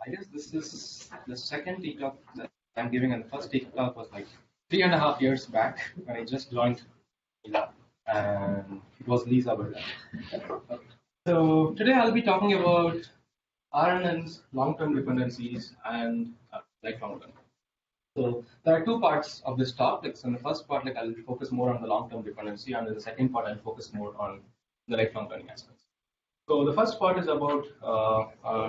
I guess this is the second talk that I'm giving, and the first talk was like 3.5 years back when I just joined Mila, and it was Lisa Berlin. So today I'll be talking about RNNs, long-term dependencies, and lifelong learning. So there are two parts of this talk. Like, so in the first part, like I'll focus more on the long-term dependency, and in the second part, I'll focus more on the lifelong learning aspects. So the first part is about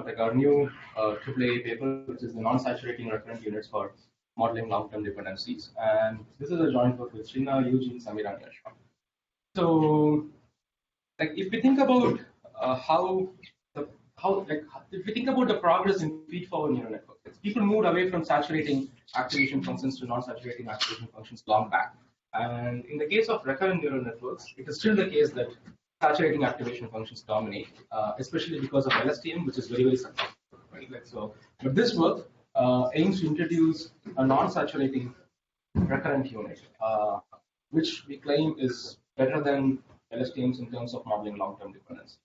like our new AAA paper, which is the non-saturating recurrent units for modeling long-term dependencies. And this is a joint work with Srina, Eugene, Samira, and Yashwan. So, like if we think about if we think about the progress in feed-forward neural networks, people moved away from saturating activation functions to non-saturating activation functions long back. And in the case of recurrent neural networks, it is still the case that saturating activation functions dominate, especially because of LSTM, which is very, very successful. Right? Like so, but this work aims to introduce a non-saturating recurrent unit, which we claim is better than LSTMs in terms of modeling long-term dependency.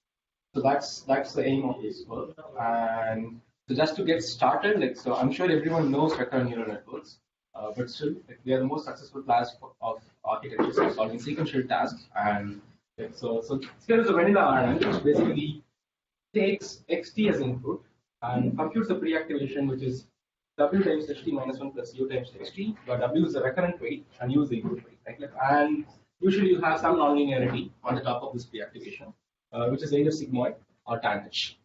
So that's the aim of this work. And so just to get started, like so, I'm sure everyone knows recurrent neural networks, but still, like, they are the most successful class of architectures for solving sequential tasks. And so here is a vanilla RNN, which basically takes xt as input and computes the pre-activation, which is w times ht minus 1 plus u times xt, where w is the recurrent weight and u is the input weight. Right? And usually you have some nonlinearity on the top of this pre-activation, which is either sigmoid or tan h.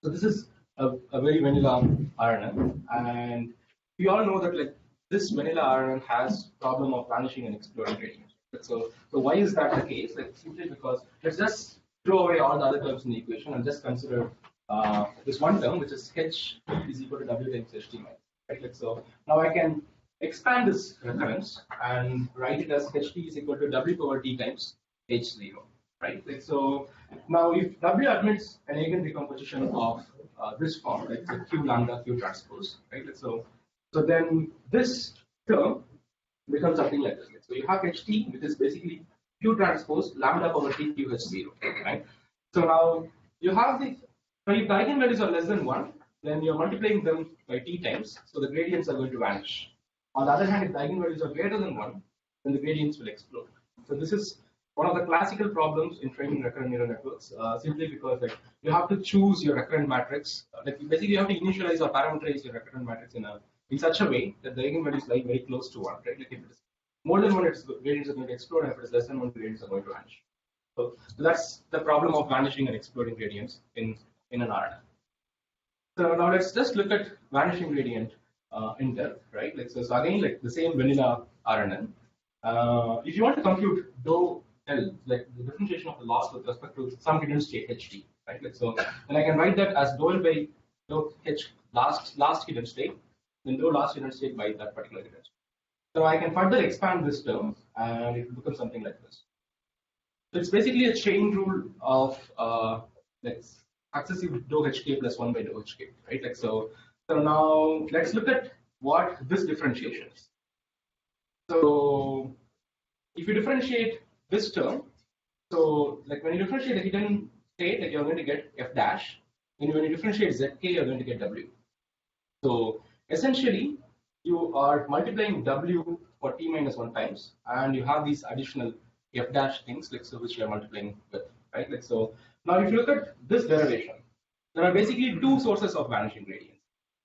So this is a very vanilla RNN, and we all know that like this vanilla RNN has problem of vanishing and exploding gradient. So why is that the case? Like simply because let's just throw away all the other terms in the equation and just consider this one term, which is h is equal to w times ht minus. Right? Like so now I can expand this recurrence and write it as ht is equal to w power t times h0. Right? Like so now if w admits an eigen decomposition of this form, like so q lambda q transpose, right? Like so then this term becomes something like this. So you have ht, which is basically q transpose lambda power t qh0, right? So now you have the, if the eigenvalues are less than 1, then you're multiplying them by t times, so the gradients are going to vanish. On the other hand, if the eigenvalues are greater than 1, then the gradients will explode. So this is one of the classical problems in training recurrent neural networks, simply because like you have to choose your recurrent matrix. Like basically you have to initialize or parameterize your recurrent matrix in such a way that the eigenvalues lie very close to 1, right? Like if it is more than 1, its gradients are going to explode, and if it is less than 1, the gradients are going to vanish. So that's the problem of vanishing and exploding gradients in an RNN. So now let's just look at vanishing gradient in depth, right? Like so again, like the same vanilla RNN. If you want to compute dou L, like the differentiation of the loss with respect to some hidden state ht, right? Like so, then I can write that as dou L by dou h last hidden state, then dou last hidden state by that particular hidden state. So I can further expand this term, and it will become something like this. So it's basically a chain rule of like successive dou hk plus 1 by dou hk, right? Like so now let's look at what this differentiation is. So if you differentiate this term, so like when you differentiate the hidden state, like you're going to get f dash, and when you differentiate zk, you're going to get w. So essentially, you are multiplying w for t minus 1 times, and you have these additional f dash things, like so, which you are multiplying with, right? Like so. Now, if you look at this derivation, there are basically two sources of vanishing gradients.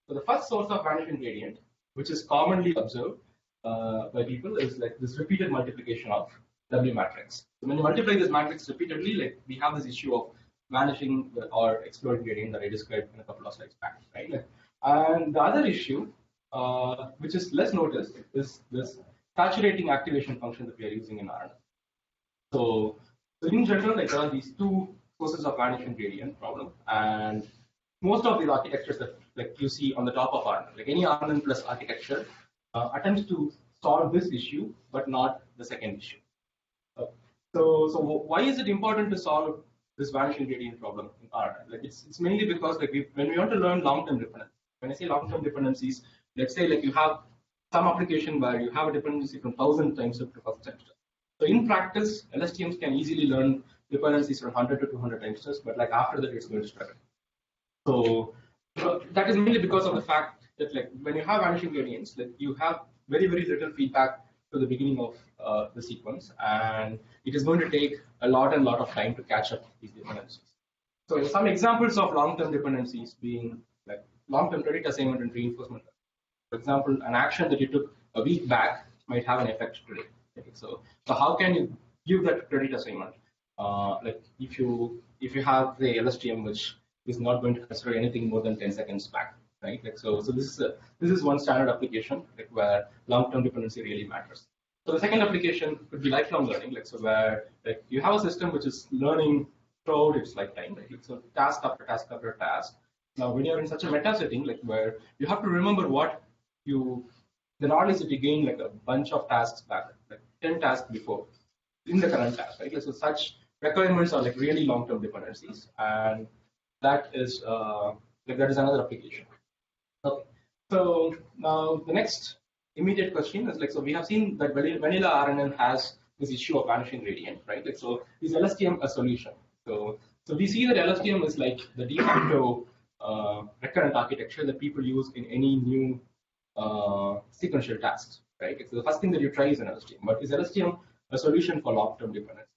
So the first source of vanishing gradient, which is commonly observed by people, is like this repeated multiplication of W matrix. So when you multiply this matrix repeatedly, like we have this issue of vanishing or exploding gradient that I described in a couple of slides back, right? Like, and the other issue, which is less noticed, is this saturating activation function that we are using in RNN. So in general, like there are these two sources of vanishing gradient problem, and most of these architectures that like you see on the top of RNN, like any RNN plus architecture, attempts to solve this issue, but not the second issue. So why is it important to solve this vanishing gradient problem in RNN? Like it's mainly because like when we want to learn long-term dependencies. When I say long-term dependencies, let's say like you have some application where you have a dependency from 1,000 times up to 1,000 times. So in practice, LSTMs can easily learn dependencies from 100 to 200 times, but like after that, it's going to struggle. So So that is mainly because of the fact that like when you have vanishing gradients, like you have very little feedback to the beginning of the sequence, and it is going to take a lot of time to catch up these dependencies. So some examples of long-term dependencies being like long-term credit assignment and reinforcement. For example, an action that you took a week back might have an effect today. Okay, so how can you give that credit assignment? Like if you have the LSTM which is not going to consider anything more than 10 seconds back, right? Like so this is one standard application like where long-term dependency really matters. So the second application could be lifelong learning, like so where like you have a system which is learning throughout its lifetime, right? Like, so task after task after task. Now, when you're in such a meta setting, like where you have to remember what the knowledge that you gain like a bunch of tasks back, like 10 tasks before in the current task, right? Like, so such requirements are like really long-term dependencies, and that is another application. Okay, so now the next immediate question is like, so we have seen that vanilla RNN has this issue of vanishing gradient, right? Like, so is LSTM a solution? So we see that LSTM is like the de facto recurrent architecture that people use in any new sequential tasks, right? So the first thing that you try is an LSTM, but is LSTM a solution for long-term dependency?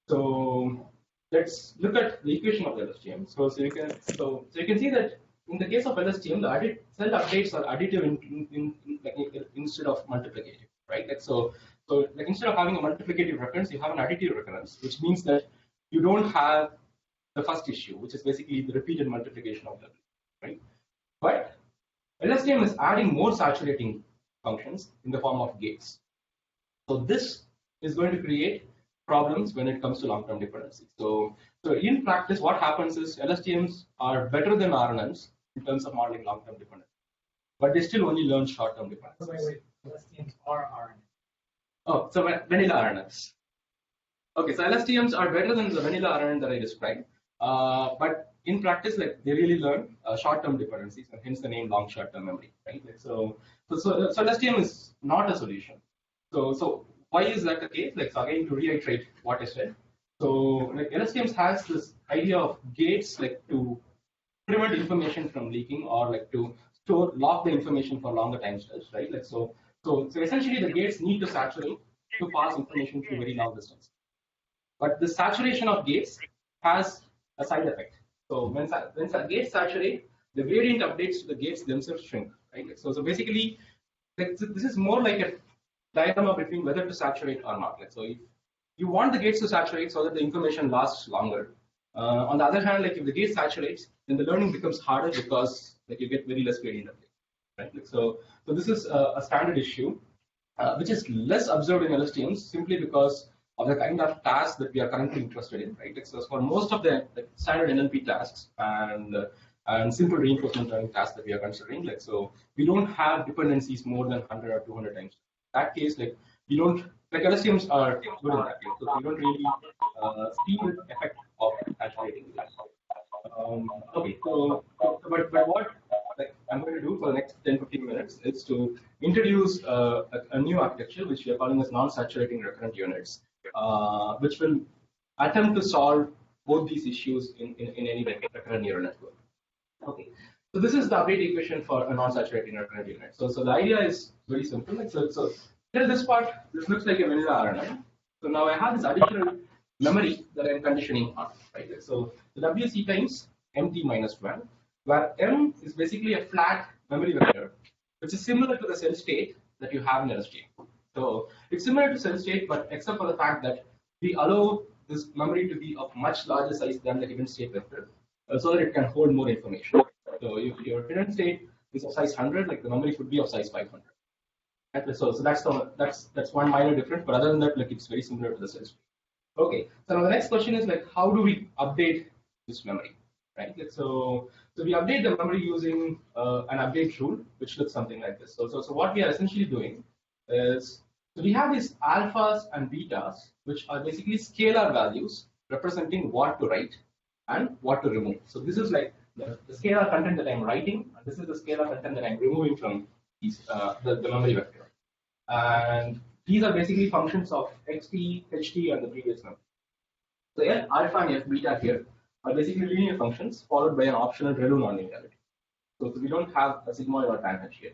So let's look at the equation of the LSTM. So you can see that in the case of LSTM, the cell updates are additive instead of multiplicative, right? Like so like instead of having a multiplicative recurrence, you have an additive recurrence, which means that you don't have the first issue, which is basically the repeated multiplication of them, right? But LSTM is adding more saturating functions in the form of gates. So this is going to create problems when it comes to long-term dependency. So in practice, what happens is LSTMs are better than RNNs in terms of modeling long-term dependency, but they still only learn short-term dependencies. Wait. LSTMs are RNNs. Oh, so vanilla RNNs. Okay, so LSTMs are better than the vanilla RNN that I described, but in practice, like they really learn short-term dependencies, and hence the name long short-term memory, right? Like, so LSTM is not a solution. So why is that the case? Like, so again, to reiterate what I said. So like LSTMs has this idea of gates, like to prevent information from leaking or like to lock the information for longer time steps, right? Like so essentially the gates need to saturate to pass information through very long distance. But the saturation of gates has a side effect. So when gates saturate, the gradient updates to the gates themselves shrink, right? Like, so basically, like, this is more like a dilemma between whether to saturate or not. Like, so if you want the gates to saturate so that the information lasts longer. On the other hand, like if the gate saturates, then the learning becomes harder because like you get very less gradient update, right? Like, so this is a standard issue, which is less observed in LSTMs simply because of the kind of tasks that we are currently interested in, right? Like, so for most of the standard NLP tasks and simple reinforcement learning tasks that we are considering, like so we don't have dependencies more than 100 or 200 times. In that case, like we don't like LSTMs are good in that case, so we don't really see the effect of saturating. Okay, but what like I'm going to do for the next 10-15 minutes is to introduce a new architecture which we are calling as non-saturating recurrent units, which will attempt to solve both these issues in any recurrent neural network. Okay, so this is the update equation for a non-saturating recurrent unit. So the idea is very simple. Like, so here this part, this looks like a vanilla RNN. So now I have this additional memory that I'm conditioning on, right? So the WC times MT minus 1, where M is basically a flat memory vector, which is similar to the cell state that you have in LSTM. So it's similar to cell state, but except for the fact that we allow this memory to be of much larger size than the hidden state vector, so that it can hold more information. So if your hidden state is of size 100, like the memory should be of size 500. So that's one minor difference, but other than that, like it's very similar to the cell state. Okay, so now the next question is like, how do we update this memory, right? Like, so we update the memory using an update rule, which looks something like this. So what we are essentially doing is, so we have these alphas and betas, which are basically scalar values representing what to write and what to remove. So this is like the scalar content that I'm writing, and this is the scalar content that I'm removing from these, the memory vector. And these are basically functions of xt, ht, and the previous number. So F alpha and F beta here are basically linear functions followed by an optional ReLU nonlinearity. So we don't have a sigmoid or tangent here.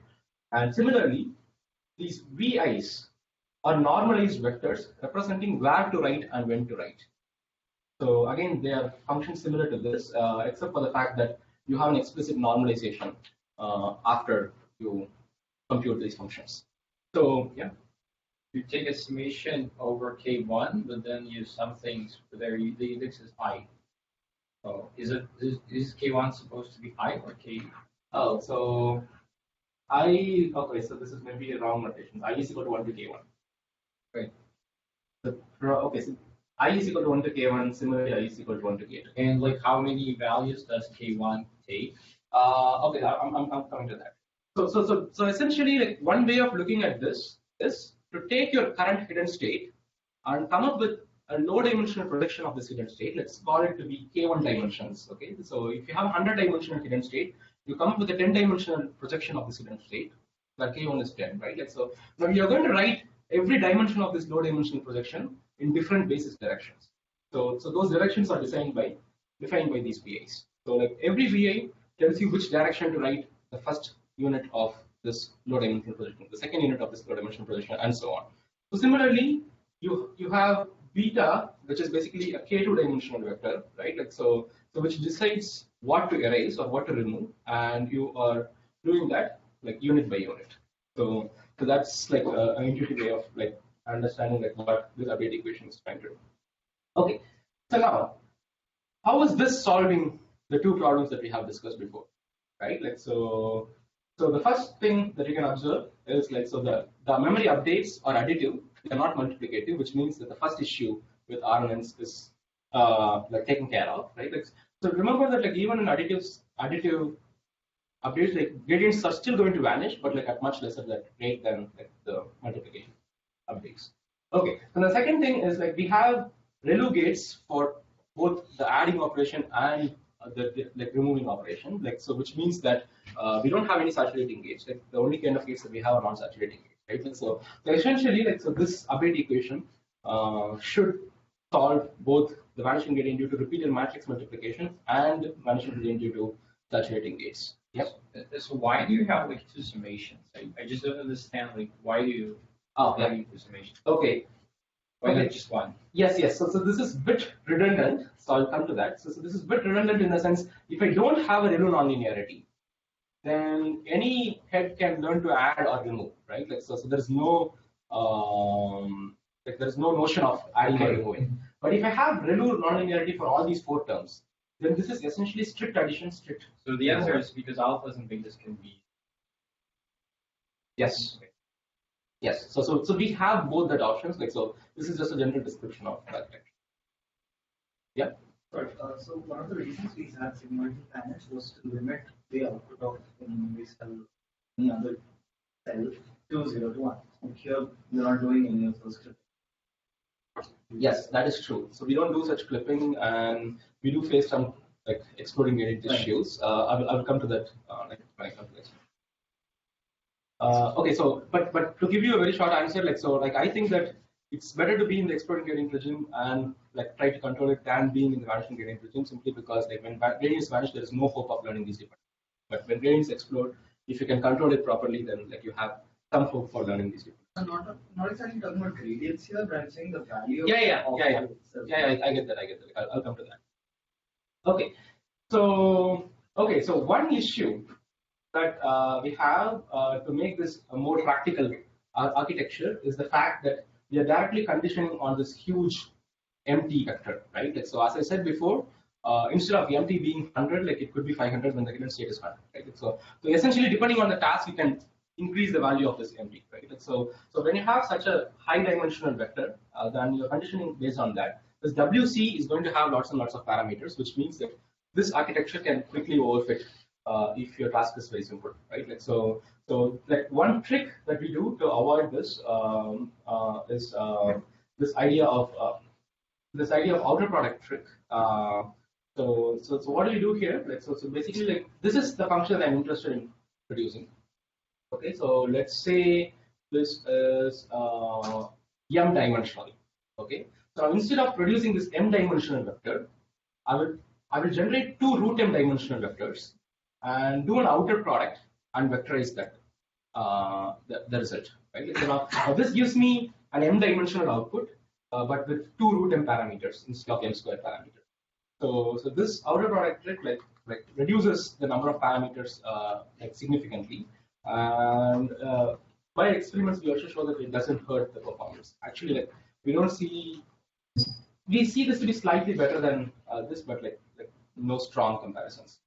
And similarly, these VIs are normalized vectors representing where to write and when to write. So again, they are functions similar to this, except for the fact that you have an explicit normalization after you compute these functions. So yeah. You take a summation over K1, but then use some things where the index is I. So is K1 supposed to be I or K? Oh, so okay, so this is maybe a wrong notation. I is equal to 1 to K1. Right. Okay, so I is equal to 1 to K1, similarly I is equal to 1 to K2. And like how many values does K1 take? Okay, I'm coming to that. So essentially, like one way of looking at this is to take your current hidden state and come up with a low-dimensional projection of this hidden state. Let's call it to be K1 dimensions. Okay, so if you have a 100-dimensional hidden state, you come up with a 10-dimensional projection of this hidden state, where K1 is 10, right? Like so, now you're going to write every dimension of this low-dimensional projection in different basis directions. So those directions are defined by these VIs. So like every VI tells you which direction to write the first unit of this low-dimensional projection, the second unit of this low-dimensional projection, and so on. So similarly, you have beta, which is basically a K2-dimensional vector, right? Like so which decides what to erase or what to remove, and you are doing that like unit by unit. So that's like an intuitive way of like understanding like what this update equation is trying to do. Okay, so now how is this solving the two problems that we have discussed before, right? Like so the first thing that you can observe is like so the memory updates are additive, they are not multiplicative, which means that the first issue with RNNs is like taken care of, right? Like, so remember that like even in additive updates, like gradients are still going to vanish, but like at much lesser rate than like the multiplication updates. Okay, so the second thing is like we have ReLU gates for both the adding operation and the like removing operation, like so, which means that we don't have any saturating gates. Like the only kind of gates that we have are non-saturating gates, right? And so essentially, like so, this update equation should solve both the vanishing gradient due to repeated matrix multiplication and vanishing gradient due to saturating gates. Yep. So why do you have like two summations? I just don't understand like why do you have two summations? Okay. Why not just one? Yes. So this is a bit redundant. So I'll come to that. So this is a bit redundant in the sense if I don't have a ReLU nonlinearity, then any head can learn to add or remove, right? Like so there's no notion of adding or removing. But if I have ReLU nonlinearity for all these four terms, then this is essentially strict addition, strict. So the answer is because alphas and betas can be. Yes. Okay. Yes. So we have both that options. Like so, this is just a general description of that. Yeah. Right. So one of the reasons we had sigmoid planets was to limit the output of any cell, any other cell to 0 to 1. And here we are not doing any of those clipping. Yes, that is true. So we don't do such clipping, and we do face some like exploding gradient issues. I will come to that like when I come to this. Okay, so but to give you a very short answer, like I think that it's better to be in the exploding gradient regime and like try to control it than being in the vanishing gradient regime, simply because like when gradients vanish, there is no hope of learning these different. But when gradients explode, if you can control it properly, then like you have some hope for learning these different. Not exactly talking about gradients here, but I'm saying the value. Yeah. I get that. I'll come to that. Okay, so one issue that we have to make this a more practical architecture is the fact that we are directly conditioning on this huge empty vector, right? Like, so as I said before, instead of empty being 100, like it could be 500 when the given state is 100, right? So essentially, depending on the task, you can increase the value of this empty, right? Like, so when you have such a high dimensional vector, then you're conditioning based on that. This WC is going to have lots and lots of parameters, which means that this architecture can quickly overfit if your task is very simple, right? Like so like one trick that we do to avoid this is this idea of outer product trick. So what do you do here? Like so basically, like this is the function that I'm interested in producing. Okay, so let's say this is m dimensional. Okay, so instead of producing this m dimensional vector, I will generate two root m dimensional vectors, and do an outer product and vectorize that the result. Right? So now this gives me an m-dimensional output, but with 2 root m parameters instead of m square parameters. So this outer product trick like reduces the number of parameters like significantly, and by experiments we also show that it doesn't hurt the performance. Actually, like we see this to be slightly better than this, but like no strong comparisons.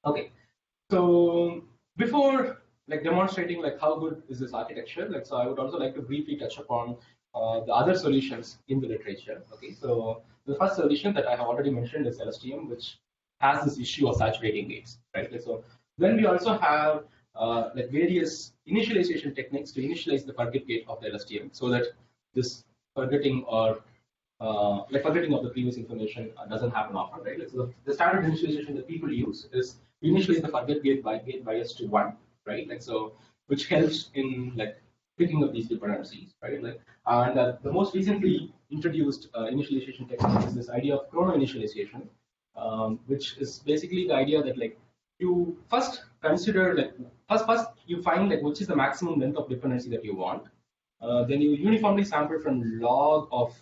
Okay, so before like demonstrating like how good is this architecture, like so I would also like to briefly touch upon the other solutions in the literature. Okay, so the first solution that I have already mentioned is LSTM, which has this issue of saturating gates, right? Like, so then we also have like various initialization techniques to initialize the forget gate of the LSTM, so that this forgetting or like forgetting of the previous information doesn't happen often, right? Like, so the standard initialization that people use is initialize the forget gate bias to 1, right? Like so, which helps in like picking up these dependencies, right? Like, and the most recently introduced initialization technique is this idea of chrono initialization, which is basically the idea that like you first consider like first you find like which is the maximum length of dependency that you want, then you uniformly sample from log of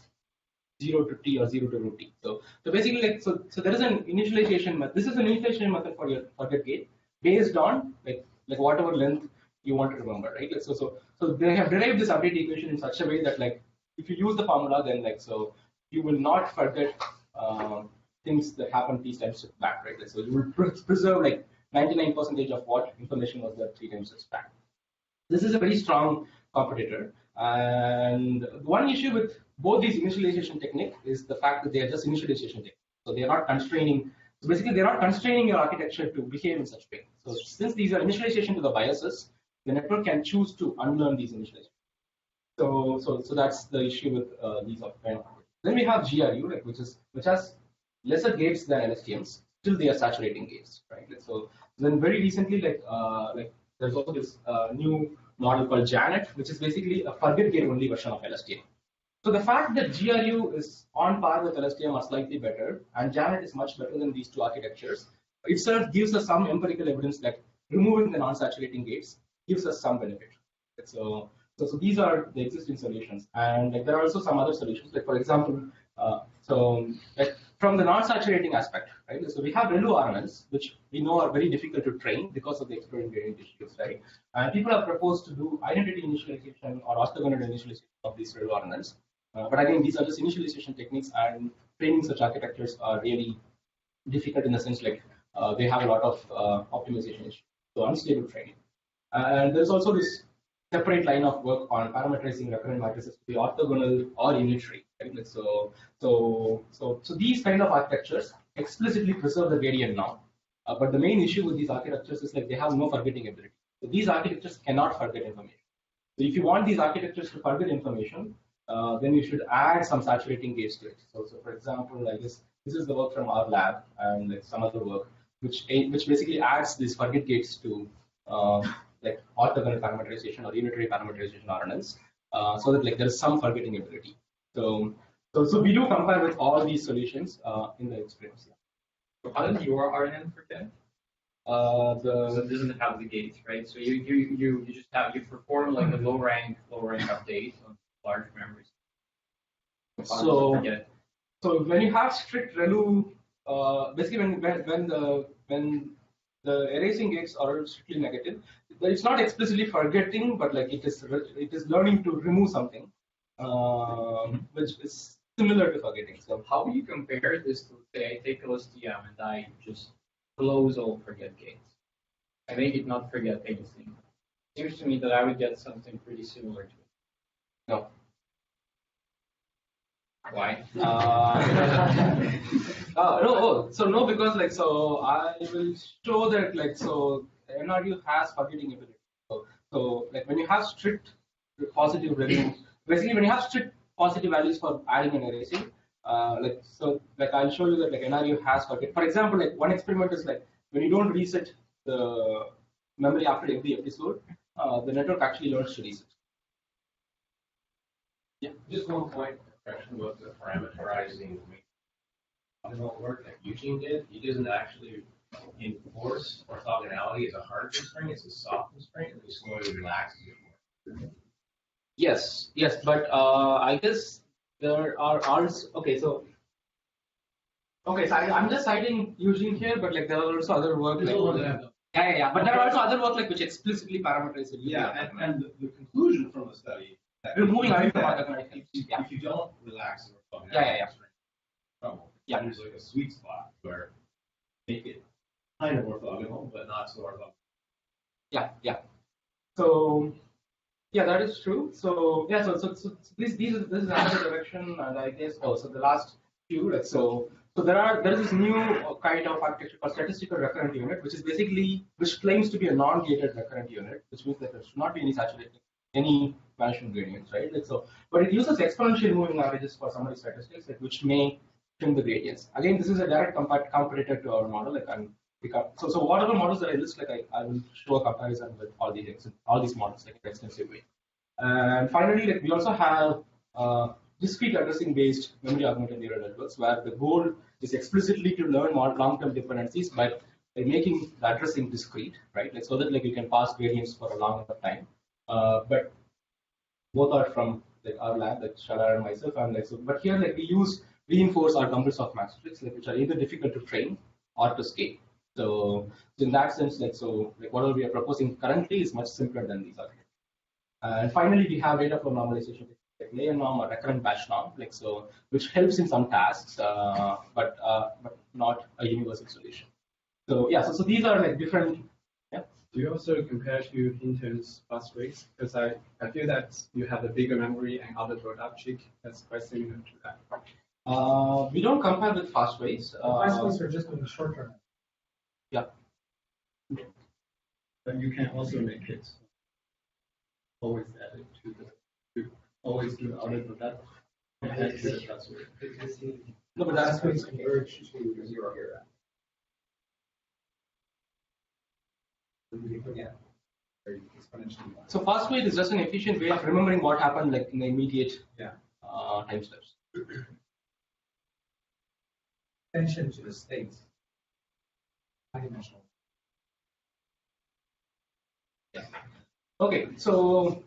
0 to t or 0 to root t. So basically like so there is an initialization method. This is an initialization method for your forget gate based on like whatever length you want to remember, right? Like, so they have derived this update equation in such a way that like if you use the formula, then like so you will not forget things that happen 3 times back, right? Like, so you will preserve like 99% of what information was there 3 times back. This is a very strong competitor, and one issue with both these initialization technique is the fact that they are just initialization technique. So they are not constraining. So basically, they are not constraining your architecture to behave in such a way. So since these are initialization to the biases, the network can choose to unlearn these initializations. So that's the issue with these kind of. Then we have GRU, like, which has lesser gates than LSTMs. Still, they are saturating gates, right? So then very recently, like there's also this new model called Janet, which is basically a forget gate only version of LSTM. So the fact that GRU is on par with LSTM or slightly better, and Janet is much better than these two architectures, itself gives us some empirical evidence that removing the non-saturating gates gives us some benefit. So these are the existing solutions, and like there are also some other solutions. Like for example, like from the non-saturating aspect, right? So we have ReLU RNNs, which we know are very difficult to train because of the exploding gradient issues, right? And people have proposed to do identity initialization or orthogonal initialization of these ReLU RNNs. But again, these are just initialization techniques, and training such architectures are really difficult in the sense like they have a lot of optimization issues, so unstable training. And there's also this separate line of work on parameterizing recurrent matrices to be orthogonal or unitary. Right? So these kind of architectures explicitly preserve the gradient now. But the main issue with these architectures is like they have no forgetting ability. So these architectures cannot forget information. So if you want these architectures to forget information, then you should add some saturating gates to it. So for example, I guess this is the work from our lab and like some other work, which basically adds these forget gates to like orthogonal parameterization or unitary parameterization RNNs, so that like there is some forgetting ability. So we do compare with all these solutions in the experience. Yeah. So how does your RNN forget? So it doesn't have the gates, right? So you just have you perform like a low rank update on large memories. So when you have strict ReLU, basically when the erasing gates are strictly negative, it's not explicitly forgetting, but like it is learning to remove something, which is similar to forgetting. So how do you compare this to, say, I take LSTM and I just close all forget gates? I make it not forget anything. It seems to me that I would get something pretty similar to it. No. Why? No, because like so I will show that like so NRU has forgetting ability. So like when you have strict positive values, basically when you have strict positive values for adding and erasing, like I'll show you that like NRU has forget. For example, like one experiment is like when you don't reset the memory after every episode, the network actually learns to reset. Yeah, just one point. Question about the parameterizing. How does it work? Like Eugene did, he doesn't actually enforce orthogonality as a hard constraint, it's a soft constraint, and we slowly relax it. Yes, yes, but I guess there are also I'm just citing Eugene here, but like there are also other work but there are also other work like which explicitly parameterize it. And the conclusion from the study that we're moving away from if you don't relax the orthogonality trouble, there's like a sweet spot where make it kind of orthogonal, but not so orthogonal. So that is true. So this is another direction, and I guess also the last few. Like, so there is this new kind of architecture called statistical recurrent unit, which claims to be a non-gated recurrent unit, which means that there should not be any vanishing gradients, right? Like so, but it uses exponential moving averages for summary statistics, like, which may trim the gradients. Again, this is a direct competitor to our model. Like, so whatever models that I list, like I will show a comparison with all these models like in an extensive way. And finally, like we also have discrete addressing based memory augmented neural networks, where the goal is explicitly to learn more long-term dependencies by making the addressing discrete, right? Like so that like you can pass gradients for a long enough time. But both are from like our lab, like Chandar and myself, and like so. But here, like we use reinforced or tumbles of matrices, like which are either difficult to train or to scale. So in that sense, like whatever we are proposing currently is much simpler than these architectures. And finally, we have data flow normalization, like layer norm or recurrent batch norm, like so, which helps in some tasks, but not a universal solution. So so these are like different. Yeah. Do you also compare to Hinton's fast rates? Because I feel that you have a bigger memory and other product check that's quite similar to that. We don't compare with fast ways. Fast ways are just in the short term. Yeah. But you can also make it always add it to always do the other product. No, but that's ways converge to zero here. So fast wait is just an efficient way of remembering what happened like in the immediate time steps. Attention to the states. High-dimensional. Okay, so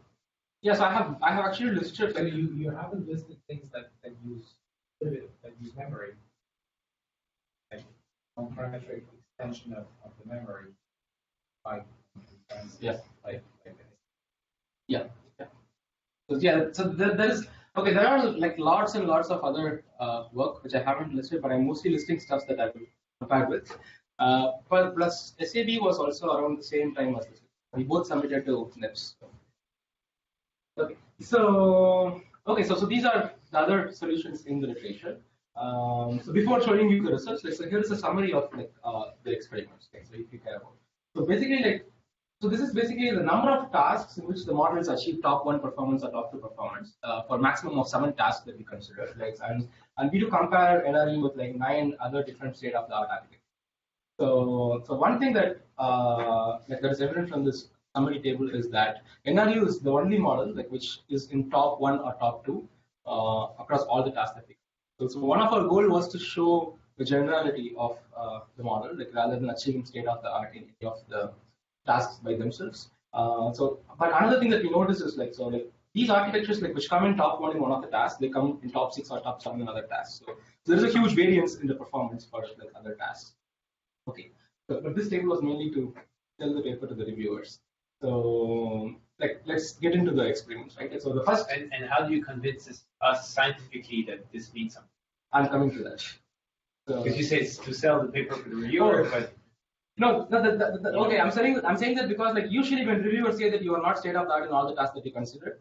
yes, I have actually listed. So you haven't listed things that use memory, like non-parametric extension of the memory. So there is there are like lots and lots of other work which I haven't listed, but I'm mostly listing stuff that I will compare with. But plus SAB was also around the same time as this. We both submitted to NIPS. Okay, so these are the other solutions in the literature. So before showing you the results, so here is a summary of like the experiments. Okay, so if you care about. So basically, this is basically the number of tasks in which the models achieve top 1 performance or top 2 performance for maximum of 7 tasks that we consider. Like, and we do compare NRE with like 9 other different state-of-the-art architectures. So one thing that that is evident from this summary table is that NRU is the only model like which is in top 1 or top 2 across all the tasks that we. So one of our goal was to show the generality of the model, like rather than achieving state-of-the-art in any of the tasks by themselves. But another thing that we notice is like these architectures like which come in top 1 in one of the tasks, they come in top 6 or top 7 in other tasks. So there is a huge variance in the performance for like other tasks. Okay, but this table was mainly to tell the paper to the reviewers. So let's get into the experiments, right? So the first. And how do you convince us scientifically that this means something? I'm coming to that. Because you say it's to sell the paper for the reviewer, but. No, okay. I'm saying that because like usually when reviewers say that you are not state of the art in all the tasks that you consider.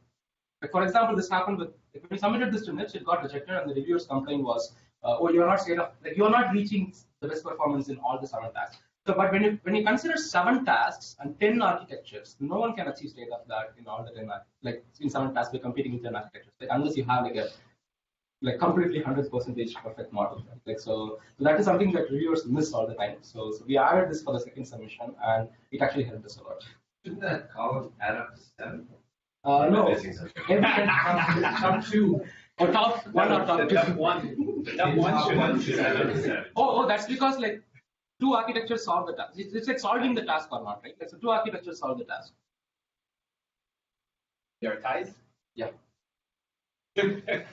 Like for example, this happened when we submitted this to NIPS, it got rejected, and the reviewer's complaint was, you are not you are not reaching the best performance in all the 7 tasks. So, but when you consider 7 tasks and 10 architectures, no one can achieve state of the art in all the 10 like in 7 tasks. We're competing with 10 architectures, like, unless you have like completely 100% perfect model. Right? Like so that is something that reviewers miss all the time. So we added this for the second submission, and it actually helped us a lot. Shouldn't that column add up to 7? No. Top 2. Or top 1 or top 2. Top one should add up to 7. Oh, that's because like two architectures solve the task. It's like solving the task or not, right? Like, so two architectures solve the task. There are ties? Yeah. Okay,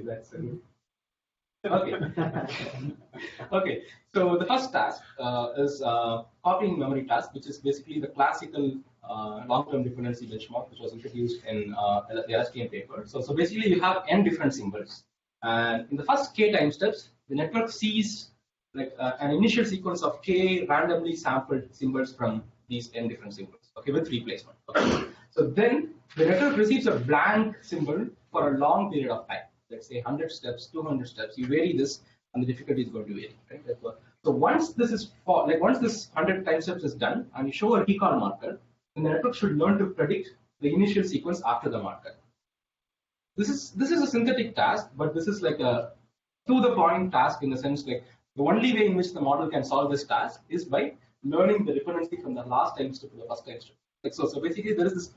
that's Okay. Okay. So the first task is copying memory task, which is basically the classical long-term dependency benchmark, which was introduced in the LSTM paper. So basically, you have n different symbols, and in the first k time steps, the network sees like an initial sequence of k randomly sampled symbols from these n different symbols, okay, with replacement. Okay. So then the network receives a blank symbol for a long period of time. Let's say 100 steps, 200 steps. You vary this, and the difficulty is going to vary. Right? So once this is once this 100 time steps is done, and you show a recall marker, then the network should learn to predict the initial sequence after the marker. This is a synthetic task, but this is like a to-the-point task in the sense like the only way in which the model can solve this task is by learning the dependency from the last time step to the first time step. Like so basically there is this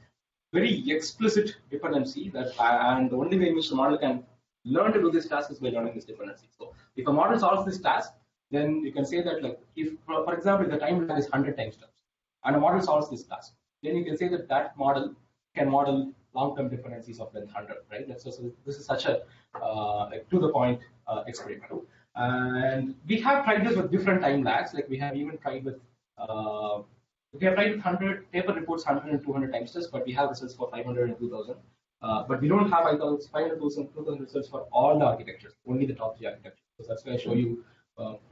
very explicit dependency that, and the only way in which the model can learn to do this task is by learning this dependency. So if a model solves this task, then you can say that like if, for example, the time lag is 100 time steps, and a model solves this task, then you can say that that model can model long-term dependencies of length 100, right? So this is such a like to-the-point experiment. And we have tried this with different time lags. Like we have even tried with 100 paper reports 100 and 200 time steps, but we have results for 500 and 2000. But we don't have 500, 2000 results for all the architectures, only the top 3 architectures. So that's why I show you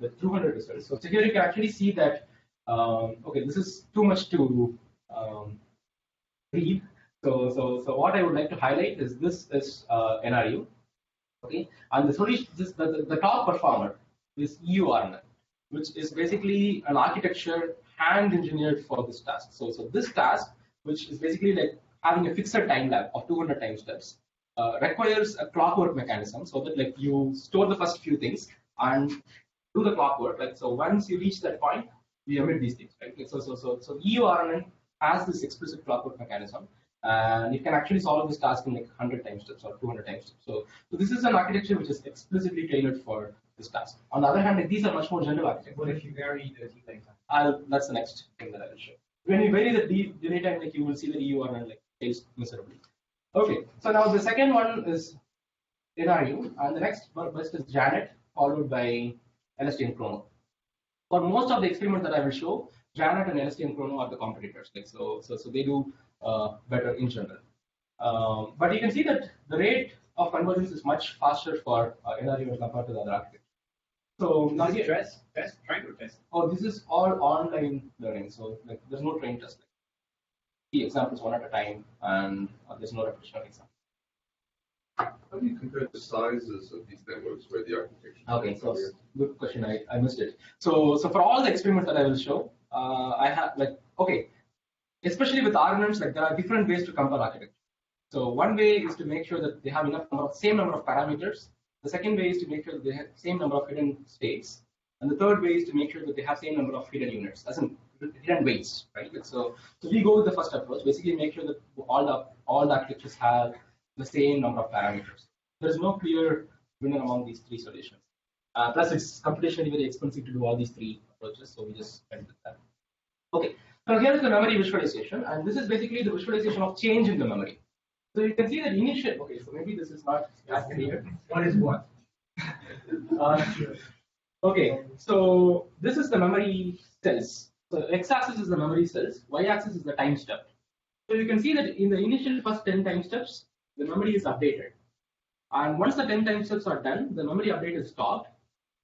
the 200 results. So here you can actually see that, okay, this is too much to read. So what I would like to highlight is this is NRU, okay, and the solution, the top performer is EURNN, which is basically an architecture hand engineered for this task. So this task, which is basically like having a fixed time lag of 200 time steps, requires a clockwork mechanism, so that like you store the first few things and do the clockwork. Like so, once you reach that point, you emit these things, right? Like, so EURNN has this explicit clockwork mechanism, and it can actually solve this task in like 100 time steps or 200 time steps. So this is an architecture which is explicitly tailored for this task. On the other hand, like, these are much more general architectures. What if you vary the delay time? That's the next thing that I will show. When you vary the delay time, like you will see that EURNN like fails miserably. Okay, so now the second one is NRU, and the next best is Janet, followed by LSTM Chrono. For most of the experiments that I will show, Janet and LSTM Chrono are the competitors. Like so they do better in general. But you can see that the rate of convergence is much faster for NRU compared to the other architectures. So now Is it trying to test? Oh, this is all online learning. So like there's no train test. Like, key examples one at a time, and there's no repetition of example. How do you compare the sizes of these networks where the architecture? Okay, so good question. I missed it. So for all the experiments that I will show, I have like okay, especially with RNNs, like there are different ways to compare architecture. So one way is to make sure that they have same number of parameters. The second way is to make sure that they have same number of hidden states, and the third way is to make sure that they have same number of hidden units, as in hidden weights, right? Like so we go with the first approach. Basically, make sure that all the architectures have the same number of parameters. There's no clear winner among these 3 solutions. Plus, it's computationally very expensive to do all these 3 approaches, so we just went with that. Okay, so here is the memory visualization, and this is basically the visualization of change in the memory. So you can see that initial. Okay, so maybe this is not as clear. What is what? Okay, so this is the memory cells. So x-axis is the memory cells, y-axis is the time step. So you can see that in the initial first 10 time steps, the memory is updated. And once the 10 time steps are done, the memory update is stopped,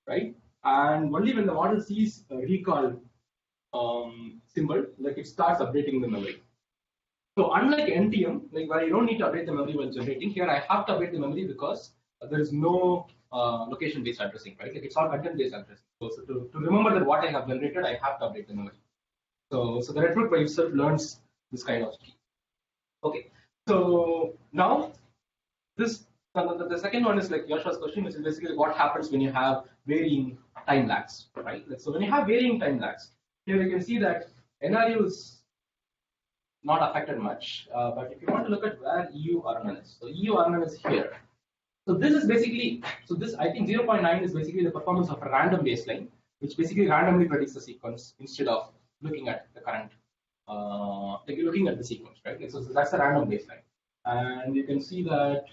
right? And only when the model sees a recall symbol, like it starts updating the memory. So unlike NTM, like where you don't need to update the memory while generating, here I have to update the memory because there is no location-based addressing, right? Like it's all content-based addressing. So to remember that what I have generated, I have to update the memory. So the network by itself learns this kind of key. Okay, so now the second one is like Yosha's question, which is basically what happens when you have varying time lags, right? Like, so when you have varying time lags, here you can see that NRU is not affected much, but if you want to look at where EURNN is, so EURNN is here. So this is basically, so this I think 0.9 is basically the performance of a random baseline, which basically randomly predicts the sequence instead of looking at the current, like you're looking at the sequence, right? Like, so that's the random baseline. And you can see that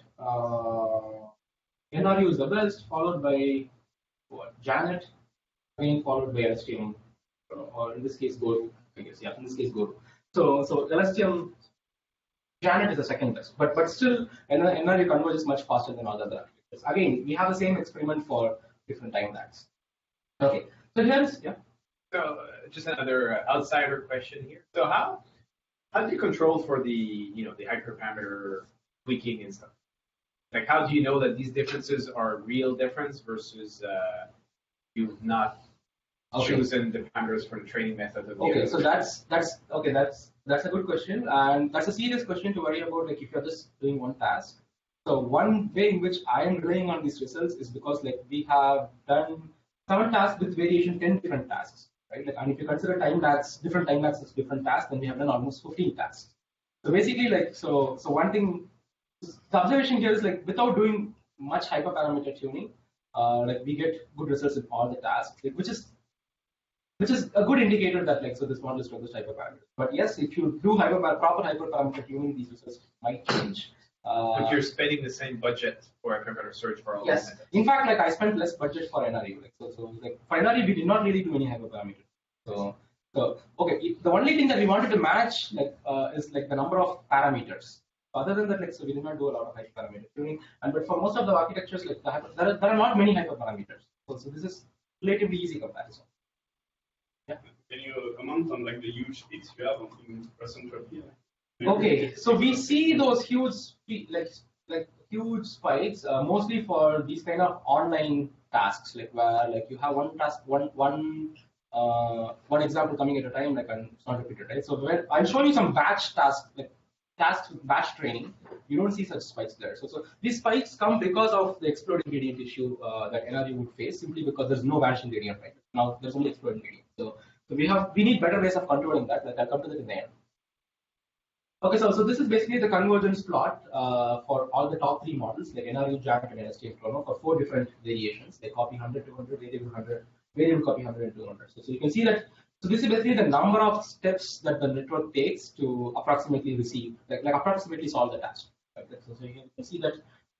NRU is the best, followed by what, Janet, again followed by LSTM, or in this case Guru, I guess. Yeah, in this case Guru. So LSTM, Janet is the second best, but still NRU converges much faster than all the other architectures. Again, we have the same experiment for different time lags. Okay, so here's So just another outsider question here. So how do you control for the the hyperparameter tweaking and stuff? Like how do you know that these differences are real difference versus you've not chosen the parameters for the training method? Okay, so that's a good question, and that's a serious question to worry about. Like if you're just doing one task. So one way in which I am relying on these results is because like we have done 7 tasks with variation 10 different tasks, right? Like, and if you consider time lags, different time lags as different tasks, then we have done almost 15 tasks. So basically, like so one thing, the observation here is like without doing much hyperparameter tuning, like we get good results in all the tasks, like, which is a good indicator that like so this model is focused hyperparameter. But yes, if you do proper hyperparameter tuning, these results might change. But you're spending the same budget for a hyperparameter search for all. Yes, in fact, like I spent less budget for NRU. Like so like for NRU, we did not really do any hyperparameter. So okay, the only thing that we wanted to manage like is like the number of parameters. Other than that, like so we did not do a lot of hyperparameter tuning. And but for most of the architectures, like there are not many hyperparameters. So this is relatively easy comparison. Yeah. Can you comment on like the huge peaks you have in percentropy? Okay, so we see those huge like huge spikes mostly for these kind of online tasks, like where like you have one task, one example coming at a time, like and it's not repeated, right? So when I'll show you some batch tasks, like tasks with batch training, you don't see such spikes there. So these spikes come because of the exploding gradient issue that NRU would face, simply because there's no vanishing gradient right now. There's only exploding gradient. So we need better ways of controlling that. Like I'll come to that in the end. Okay, so this is basically the convergence plot for all the top 3 models, like NRU, Janet, and LSTM Chrono, for 4 different variations. They copy 100, 200, variable 100, variable copy 100, and 200. So you can see that. So this is basically the number of steps that the network takes to approximately receive, like approximately solve the task. Like that. So you can see that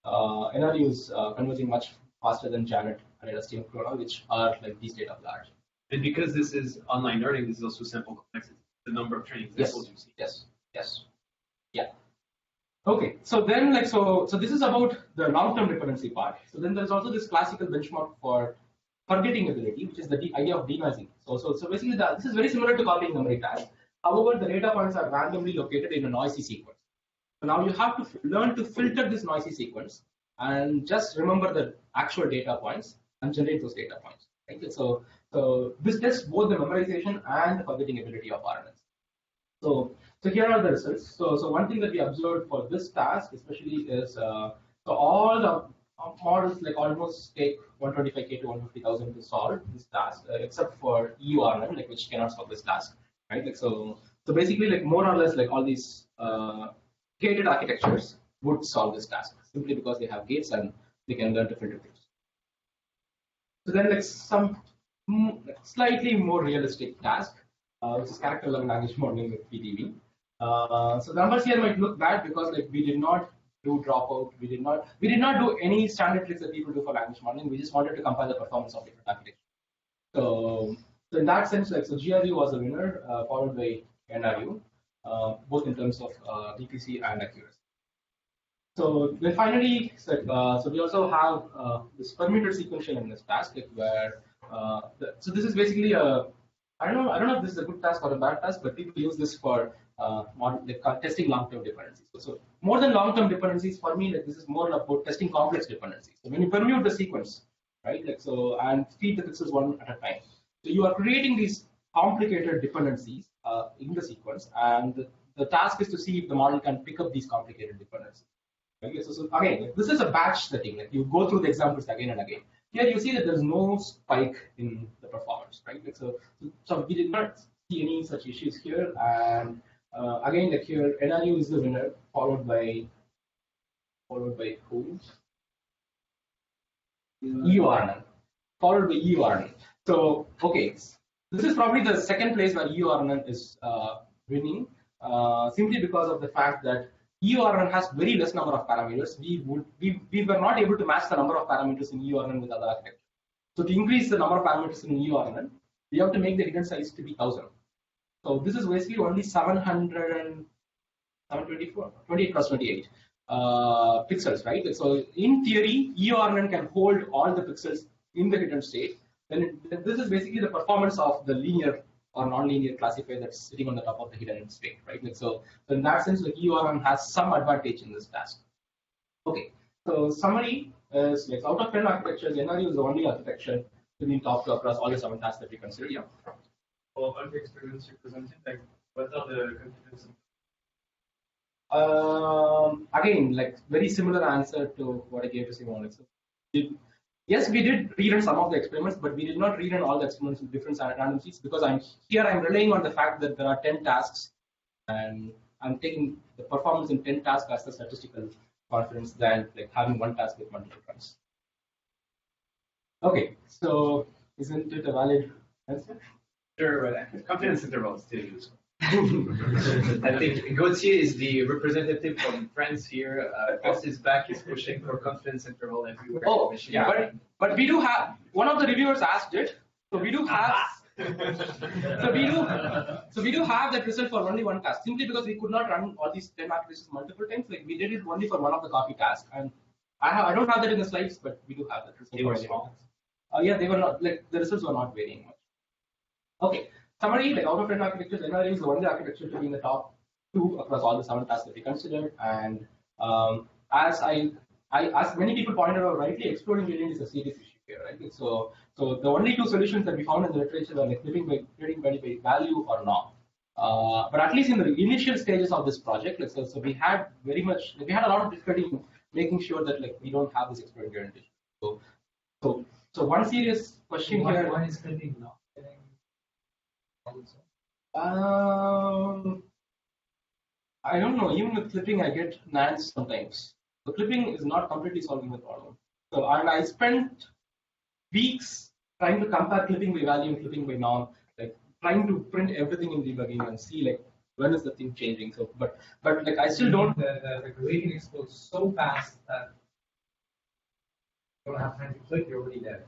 NRU is converging much faster than Janet and LSTM Chrono, which are like the state of the art. And because this is online learning, this is also sample complexity. The number of training examples you see. Yes. Yeah. Okay. So then, like, so this is about the long-term dependency part. So then there's also this classical benchmark for forgetting ability, which is the idea of denoising. So basically, this is very similar to copying memory tasks. However, the data points are randomly located in a noisy sequence. So now you have to learn to filter this noisy sequence and just remember the actual data points and generate those data points. Right? So this tests both the memorization and the forgetting ability of RNNs. So here are the results. So one thing that we observed for this task, especially, is so all the models like almost take 125K to 150,000 to solve this task, except for EURNN, like which cannot solve this task, right? Like so basically, like more or less, like all these gated architectures would solve this task simply because they have gates and they can learn to filter things. So then, like some slightly more realistic task, which is character level language modeling with PTV. So the numbers here might look bad because like we did not do dropout, we did not do any standard tricks that people do for language modeling. We just wanted to compare the performance of different architectures. So in that sense, like so GRU was a winner, followed by NRU, both in terms of DPC and accuracy. So then finally, so we also have this permuted sequential in this task, like where so this is basically a I don't know if this is a good task or a bad task, but people use this for testing long-term dependencies. So more than long-term dependencies, for me, like this is more about testing complex dependencies. So when you permute the sequence, right, like so, and feed the pixels one at a time, so you are creating these complicated dependencies in the sequence, and the task is to see if the model can pick up these complicated dependencies. Okay, so again, this is a batch setting. Like you go through the examples again and again. Here you see that there's no spike in the performance, right? Like so we did not see any such issues here. And again, like here, NRU is the winner, followed by who? EURNN, followed by EURNN. So okay, this is probably the second place where EURNN is winning, simply because of the fact that EURNN has very less number of parameters. We were not able to match the number of parameters in EURNN with other architecture. So to increase the number of parameters in EURNN, we have to make the hidden size to be 1000. So this is basically only 724, 28 plus 28 pixels, right? So in theory, EURNN can hold all the pixels in the hidden state. Then this is basically the performance of the linear or non-linear classifier that's sitting on the top of the hidden state, right? Like so in that sense, like EURNN has some advantage in this task. Okay, so summary is like out of 10 architectures, NRU is the only architecture to be top across all the 7 tasks that we consider. Yeah. Well, all the experiments you presented, like what are the confidence? Again, like very similar answer to what I gave to Simon. So, yes, we did rerun some of the experiments, but we did not rerun all the experiments with different random seeds because I'm relying on the fact that there are 10 tasks, and I'm taking the performance in 10 tasks as the statistical confidence than like having one task with multiple runs. Okay, so isn't it a valid answer? Sure, but confidence interval is still useful. I think Gauthier is the representative from France here. Post is back, is pushing for confidence interval everywhere. Oh, yeah, but we do have, one of the reviewers asked it, so we do have, so we do have that result for only one task, simply because we could not run all these 10 applications multiple times. Like we did it only for one of the copy tasks, and I don't have that in the slides, but we do have that result. They were small. Yeah, they were not, like the results were not varying much. Okay, summary, like out of 10 architectures, NRU is the only architecture to be in the top 2 across all the 7 tasks that we considered. And as many people pointed out rightly, exploding gradient is a serious issue here, right? So the only 2 solutions that we found in the literature are like grading by value or not. But at least in the initial stages of this project, like, so we had very much, like, we had a lot of difficulty in making sure that like we don't have this exploding gradient issue. So one serious question here. Why is clipping not getting? I don't know. Even with clipping, I get nans sometimes. So clipping is not completely solving the problem. So and I spent weeks trying to compare clipping by value and clipping by norm, like trying to print everything in debugging and see like when is the thing changing. So but like I still don't. The gradient explodes so fast that you don't have time to clip. You're already dead.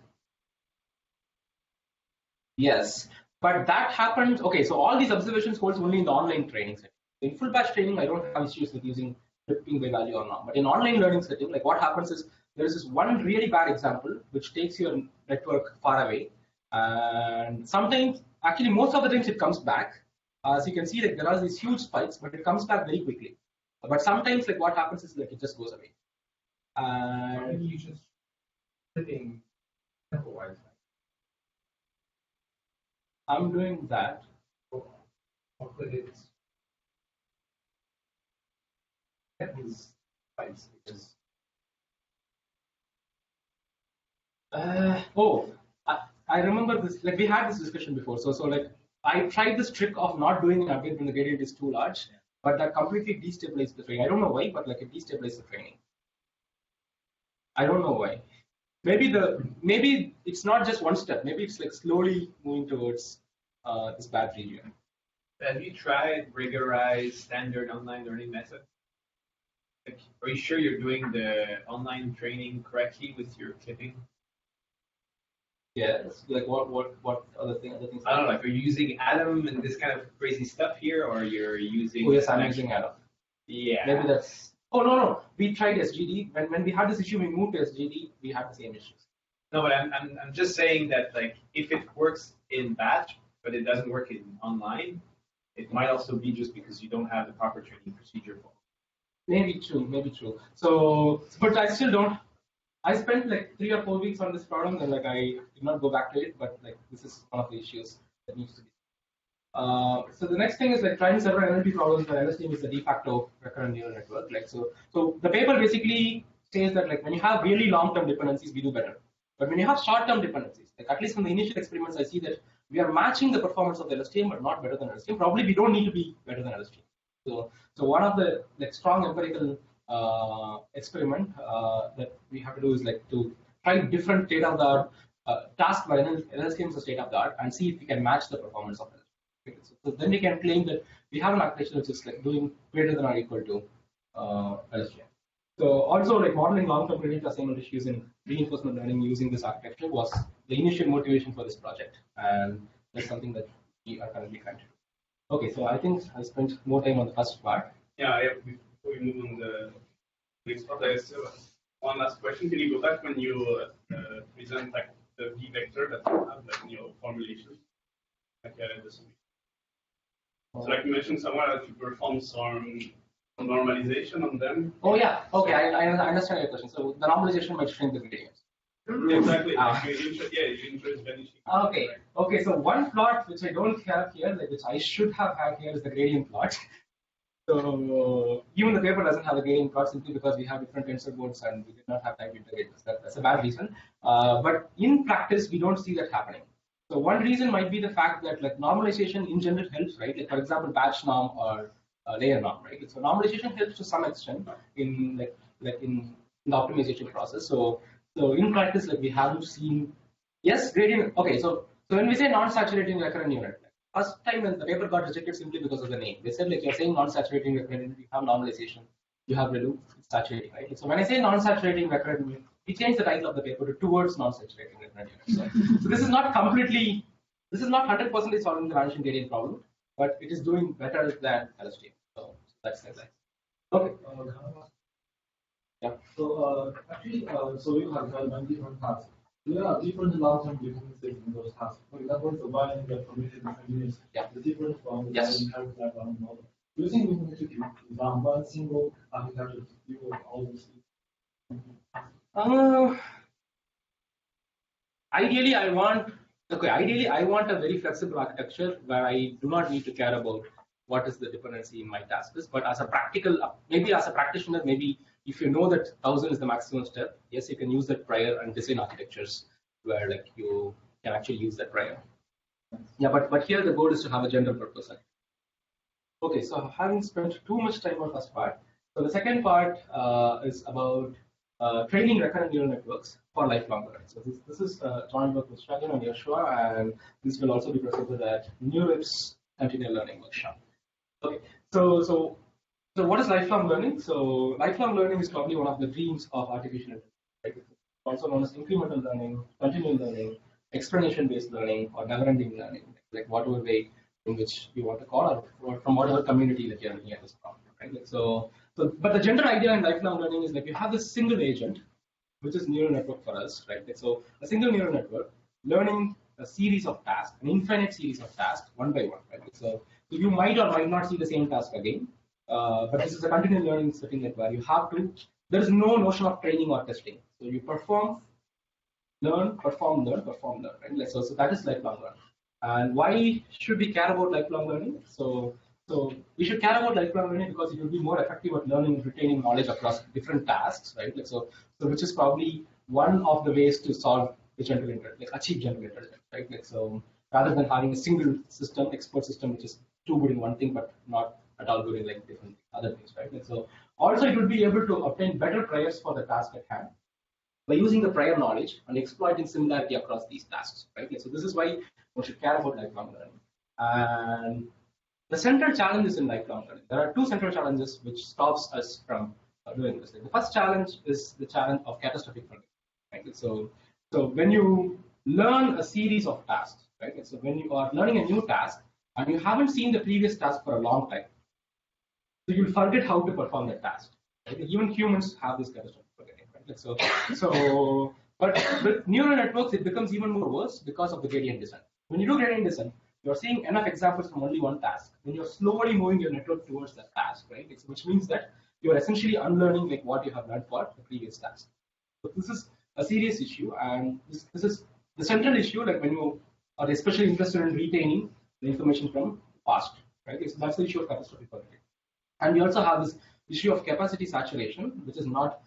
Yes, but that happens. Okay, so all these observations holds only in the online training setting. In full batch training, I don't have issues with using clipping by value or not. But in online learning setting, like what happens is there is this one really bad example which takes your network far away, and sometimes, actually most of the times it comes back. As you can see, like there are these huge spikes, but it comes back very quickly. But sometimes, like what happens is like it just goes away. Maybe you just clipping tempo-wise. I'm doing that. Or could it get these spikes because I remember this. Like we had this discussion before. So like I tried this trick of not doing an update when the gradient is too large, but that completely destabilized the training. I don't know why, but like it destabilized the training. I don't know why. Maybe it's not just one step. Maybe it's like slowly moving towards this bad region. Have you tried rigorized standard online learning method? Like, are you sure you're doing the online training correctly with your clipping? Yes. Like what other things? I don't know. Like, are you using Atom and this kind of crazy stuff here, or you're using? Oh yes, I'm using Atom. Yeah. Maybe that's. Oh no. We tried SGD. When we had this issue, we moved to SGD. We had the same issues. No, but I'm just saying that like if it works in batch, but it doesn't work in online, it might also be just because you don't have the proper training procedure for it. Maybe true. So, but I still don't. I spent like 3 or 4 weeks on this problem, and like I did not go back to it. But like this is one of the issues that needs to be. So the next thing is like trying several NLP problems where LSTM is the de facto recurrent neural network. Like so the paper basically says that like when you have really long-term dependencies, we do better. But when you have short-term dependencies, like at least from the initial experiments, I see that we are matching the performance of the LSTM, but not better than LSTM. Probably we don't need to be better than LSTM. So one of the like strong empirical experiment that we have to do is like to try different state-of-the-art task by LSTM is a state of the art and see if we can match the performance of LSTM. So then we can claim that we have an architecture which is like doing greater than or equal to LSTM. So also like modeling long-term gradient assignment issues in reinforcement learning using this architecture was the initial motivation for this project, and that's something that we are currently trying to do. Okay, so I think I spent more time on the first part. Yeah, before we move on the next part, I still have one last question. Can you go back when you present like the V vector that you have, like in your formulation, like the solution? So like you mentioned somewhere that you perform some normalization on them. Oh yeah, okay, I understand your question. So the normalization might shrink the gradients. Exactly. You introduce vanishing. Okay, okay. So one plot which I don't have here, like which I should have had here, is the gradient plot. So even the paper doesn't have a gradient plot simply because we have different tensor boards and we did not have time to integrate this. That's a bad reason. But in practice, we don't see that happening. So one reason might be the fact that like normalization in general helps, right? Like for example, batch norm or layer norm, right? So normalization helps to some extent in in the optimization process. So in practice, like we haven't seen, yes, gradient. Okay, so when we say non-saturating recurrent unit, first time when the paper got rejected simply because of the name. They said like you're saying non-saturating recurrent unit, you have normalization, you have redo, it's saturating, right? So when I say non-saturating recurrent unit, we change the title of the paper to towards non-saturating recurrent unit. So this is not completely, this is not 100% solving the vanishing gradient problem, but it is doing better than LSTM. So that's the example. Okay. Yeah. So actually, so you have done different tasks. There are different long-term dependencies in those tasks. For example, the one in the permitted units is different from the one in character background model. Do you think we need to design one single architecture to deal with all those things? Ideally, I want a very flexible architecture where I do not need to care about what is the dependency in my task list. But as a practical, maybe as a practitioner, maybe if you know that 1000 is the maximum step, yes, you can use that prior and design architectures where like you can actually use that prior. Yeah, but here the goal is to have a general purpose. Okay, so having spent too much time on first part, so the second part is about training recurrent neural networks for lifelong learning. So this is joint work with Chandar and Yoshua, and this will also be presented at NeurIPS Continual Learning Workshop. Okay, so what is lifelong learning? So lifelong learning is probably one of the dreams of artificial intelligence. Right? It's also known as incremental learning, continual learning, explanation-based learning, or never-ending learning, like whatever way in which you want to call it, or from whatever community that you're looking at this problem. Right? Like but the general idea in lifelong learning is like you have this single agent, which is neural network for us, right? Like so a single neural network learning a series of tasks, an infinite series of tasks, one by one, right? So you might or might not see the same task again, but this is a continual learning setting where you have to, there is no notion of training or testing. So you perform, learn, perform, learn, right? Like, so that is lifelong learning. And why should we care about lifelong learning? So we should care about lifelong learning because it will be more effective at learning and retaining knowledge across different tasks, right? Like so which is probably one of the ways to solve the general intelligence, like achieve general intelligence, right? Like so, rather than having a single system, expert system, which is too good in one thing but not at all good in like different other things, right? Like so, also it will be able to obtain better priors for the task at hand by using the prior knowledge and exploiting similarity across these tasks, right? Like so, this is why one should care about lifelong learning. And the central challenge is in lifelong learning. There are two central challenges which stops us from doing this. Like the first challenge is the challenge of catastrophic forgetting. Right? So when you learn a series of tasks, right? So when you are learning a new task and you haven't seen the previous task for a long time, so you'll forget how to perform that task. Right? Even humans have this catastrophic forgetting. Right? Like but with neural networks, it becomes even more worse because of the gradient descent. When you do gradient descent, you're seeing enough examples from only one task. Then you're slowly moving your network towards that task, right? Which means that you're essentially unlearning like what you have learned for the previous task. So this is a serious issue, and this is the central issue. Like when you are especially interested in retaining the information from past, right? So that's the issue of catastrophic forgetting. And we also have this issue of capacity saturation, which is not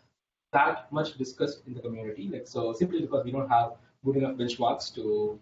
that much discussed in the community. Like so, simply because we don't have good enough benchmarks to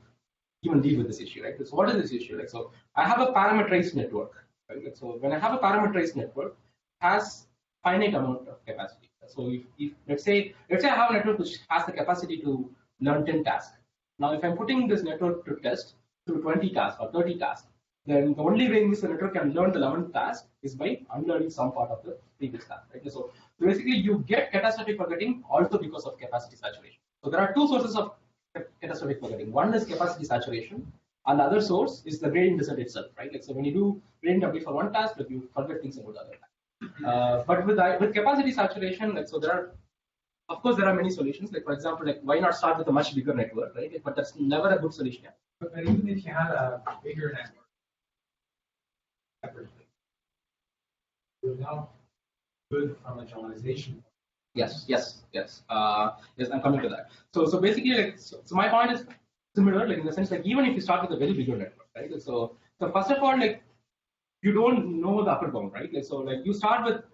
even deal with this issue, right? So what is this issue? Like so, I have a parameterized network, right? Like so, when I have a parameterized network, it has finite amount of capacity. So if let's say I have a network which has the capacity to learn 10 tasks, Now, if I'm putting this network to test through 20 tasks or 30 tasks, then the only way in which the network can learn the 11th task is by unlearning some part of the previous task. Right? So basically, you get catastrophic forgetting also because of capacity saturation. So there are two sources of catastrophic forgetting. One is capacity saturation, and the other source is the gradient descent itself. Right? Like so, when you do gradient update for one task, like you forget things about the other task. But with capacity saturation, like so, of course there are many solutions. Like for example, like why not start with a much bigger network, right? But that's never a good solution. But even if you had a bigger network separately, you're not good from a generalization. Yes. Yes, I'm coming to that. So basically, like, so my point is similar, like in the sense, like even if you start with a very bigger network, right? So first of all, like you don't know the upper bound, right? Like so, like you start with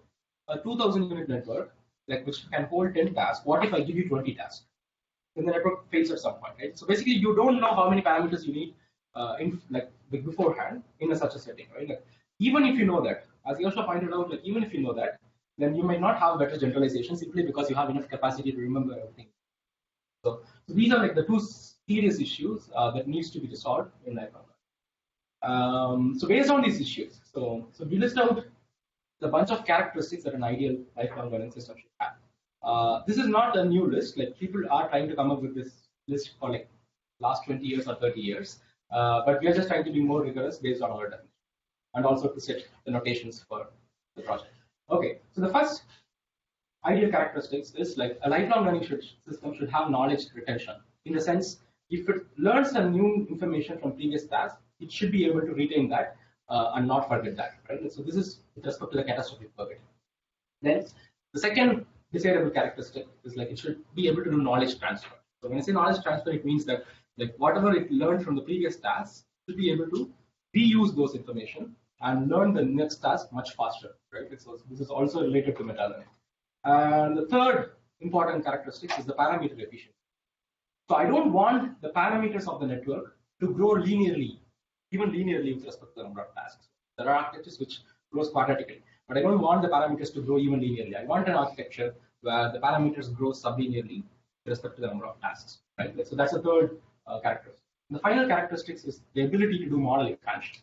a 2,000 unit network, like which can hold 10 tasks. What if I give you 20 tasks? Then the network fails at some point, right? So basically, you don't know how many parameters you need in like beforehand in such a setting, right? Like even if you know that, as Yosha pointed out, like even if you know that, then you might not have better generalization simply because you have enough capacity to remember everything. So these are like the two serious issues that needs to be resolved in lifelong learning. So based on these issues, so we list out the bunch of characteristics that an ideal lifelong learning system should have. This is not a new list. Like people are trying to come up with this list for like last 20 years or 30 years, but we are just trying to be more rigorous based on our definition and also to set the notations for the project. Okay, so the first ideal characteristics is like a lifelong learning system should have knowledge retention. In the sense, if it learns some new information from previous tasks, it should be able to retain that and not forget that, right? So this is with respect to the catastrophic forgetting. Then the second desirable characteristic is like it should be able to do knowledge transfer. So when I say knowledge transfer, it means that like whatever it learned from the previous tasks should be able to reuse those information and learn the next task much faster, right? So this is also related to meta learning. And the third important characteristic is the parameter efficiency. So I don't want the parameters of the network to grow linearly, even linearly with respect to the number of tasks. There are architectures which grows quadratically, but I don't want the parameters to grow even linearly. I want an architecture where the parameters grow sublinearly with respect to the number of tasks, right? So that's the third characteristic. And the final characteristics is the ability to do model expansion.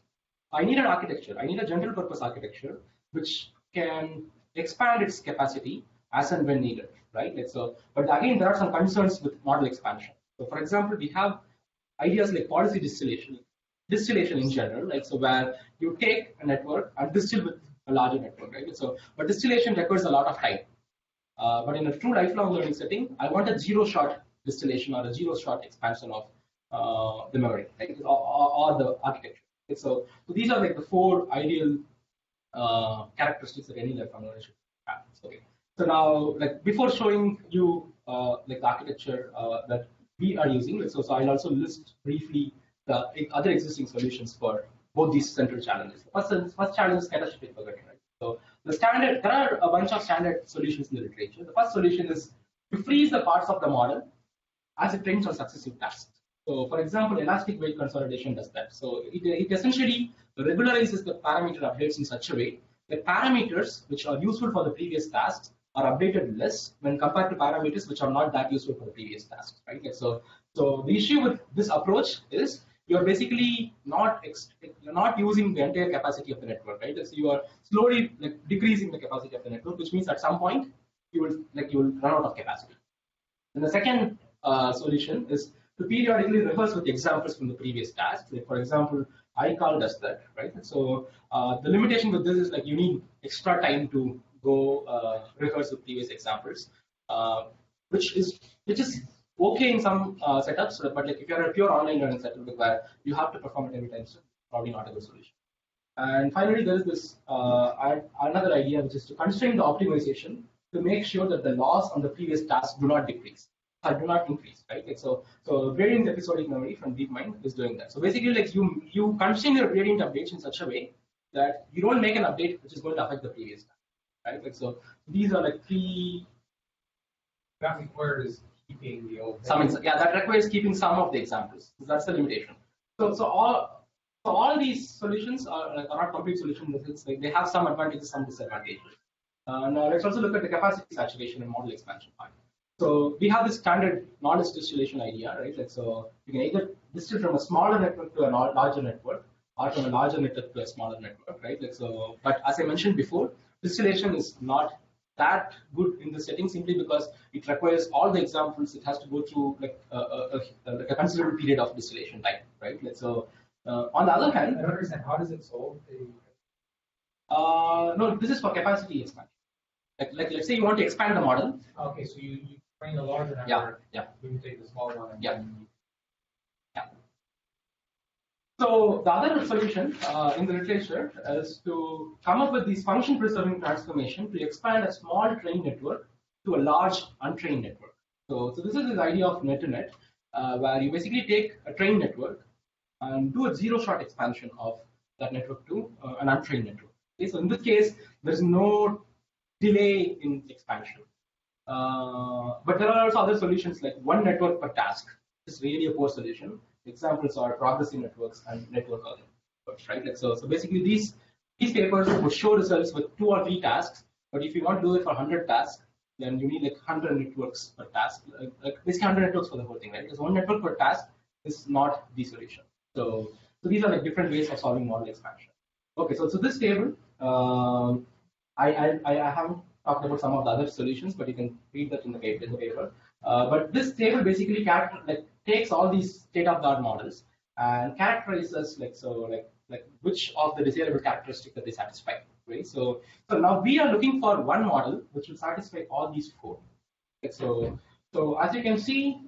I need an architecture. I need a general purpose architecture which can expand its capacity as and when needed, right? So, but again, there are some concerns with model expansion. So, for example, we have ideas like policy distillation in general, like so where you take a network and distill with a larger network, right? So, but distillation requires a lot of time. But in a true lifelong learning setting, I want a zero-shot distillation or a zero-shot expansion of the memory, right? Or the architecture. So these are like the four ideal characteristics that any lifelong learner should have. Okay. So now, like before showing you like the architecture that we are using, so I'll also list briefly the other existing solutions for both these central challenges. First challenge is catastrophic forgetting. Right? So there are a bunch of standard solutions in the literature. The first solution is to freeze the parts of the model as it trains on successive tasks. So, for example, elastic weight consolidation does that. So it essentially regularizes the parameter updates in such a way that parameters which are useful for the previous tasks are updated less when compared to parameters which are not that useful for the previous tasks, right? Like so the issue with this approach is you're basically you're not using the entire capacity of the network, right? So you are slowly like decreasing the capacity of the network, which means at some point you will run out of capacity. And the second solution is to periodically rehearse with examples from the previous task. Like for example, iCal does that, right? So the limitation with this is like you need extra time to go rehearse with previous examples, which is okay in some setups, but like if you're a pure online learning setup where you have to perform it every time, so probably not a good solution. And finally, there is this another idea, which is to constrain the optimization to make sure that the loss on the previous task do not decrease. Do not increase, right? Like so gradient episodic memory from DeepMind is doing that. So basically, like you constrain your gradient updates in such a way that you don't make an update which is going to affect the previous task, right? Like so, these are like three. That requires keeping the old. That requires keeping some of the examples. So that's the limitation. So all these solutions are not complete solutions. It's like they have some advantages, some disadvantages. Now let's also look at the capacity saturation and model expansion part. So we have this standard knowledge distillation idea, right? Like, so you can either distill from a smaller network to a larger network, or from a larger network to a smaller network, right? Like, so, but as I mentioned before, distillation is not that good in the setting simply because it requires all the examples. It has to go through like like a considerable period of distillation time, right? Like, so on the other hand, I don't understand. How does it solve the? no, this is for capacity expansion. Like let's say you want to expand the model. Okay, so you train a larger number. Yeah. You take the smaller one. Yeah. So the other solution in the literature is to come up with these function-preserving transformation to expand a small trained network to a large untrained network. So this is this idea of net-to-net, where you basically take a trained network and do a zero-shot expansion of that network to an untrained network. Okay, so in this case, there is no delay in expansion. But there are also other solutions like one network per task. This is really a poor solution. Examples are progressive networks and network networks, right? Like, so basically these papers would show results with 2 or 3 tasks, but if you want to do it for 100 tasks, then you need like 100 networks per task, like basically 100 networks for the whole thing, right? Because one network per task is not the solution. So these are like different ways of solving model expansion. Okay, so this table, I haven't talked about some of the other solutions, but you can read that in the paper. But this table basically takes all these state-of-the-art models and characterizes like which of the desirable characteristics that they satisfy. Right? So now we are looking for one model which will satisfy all these 4. Like, so as you can see,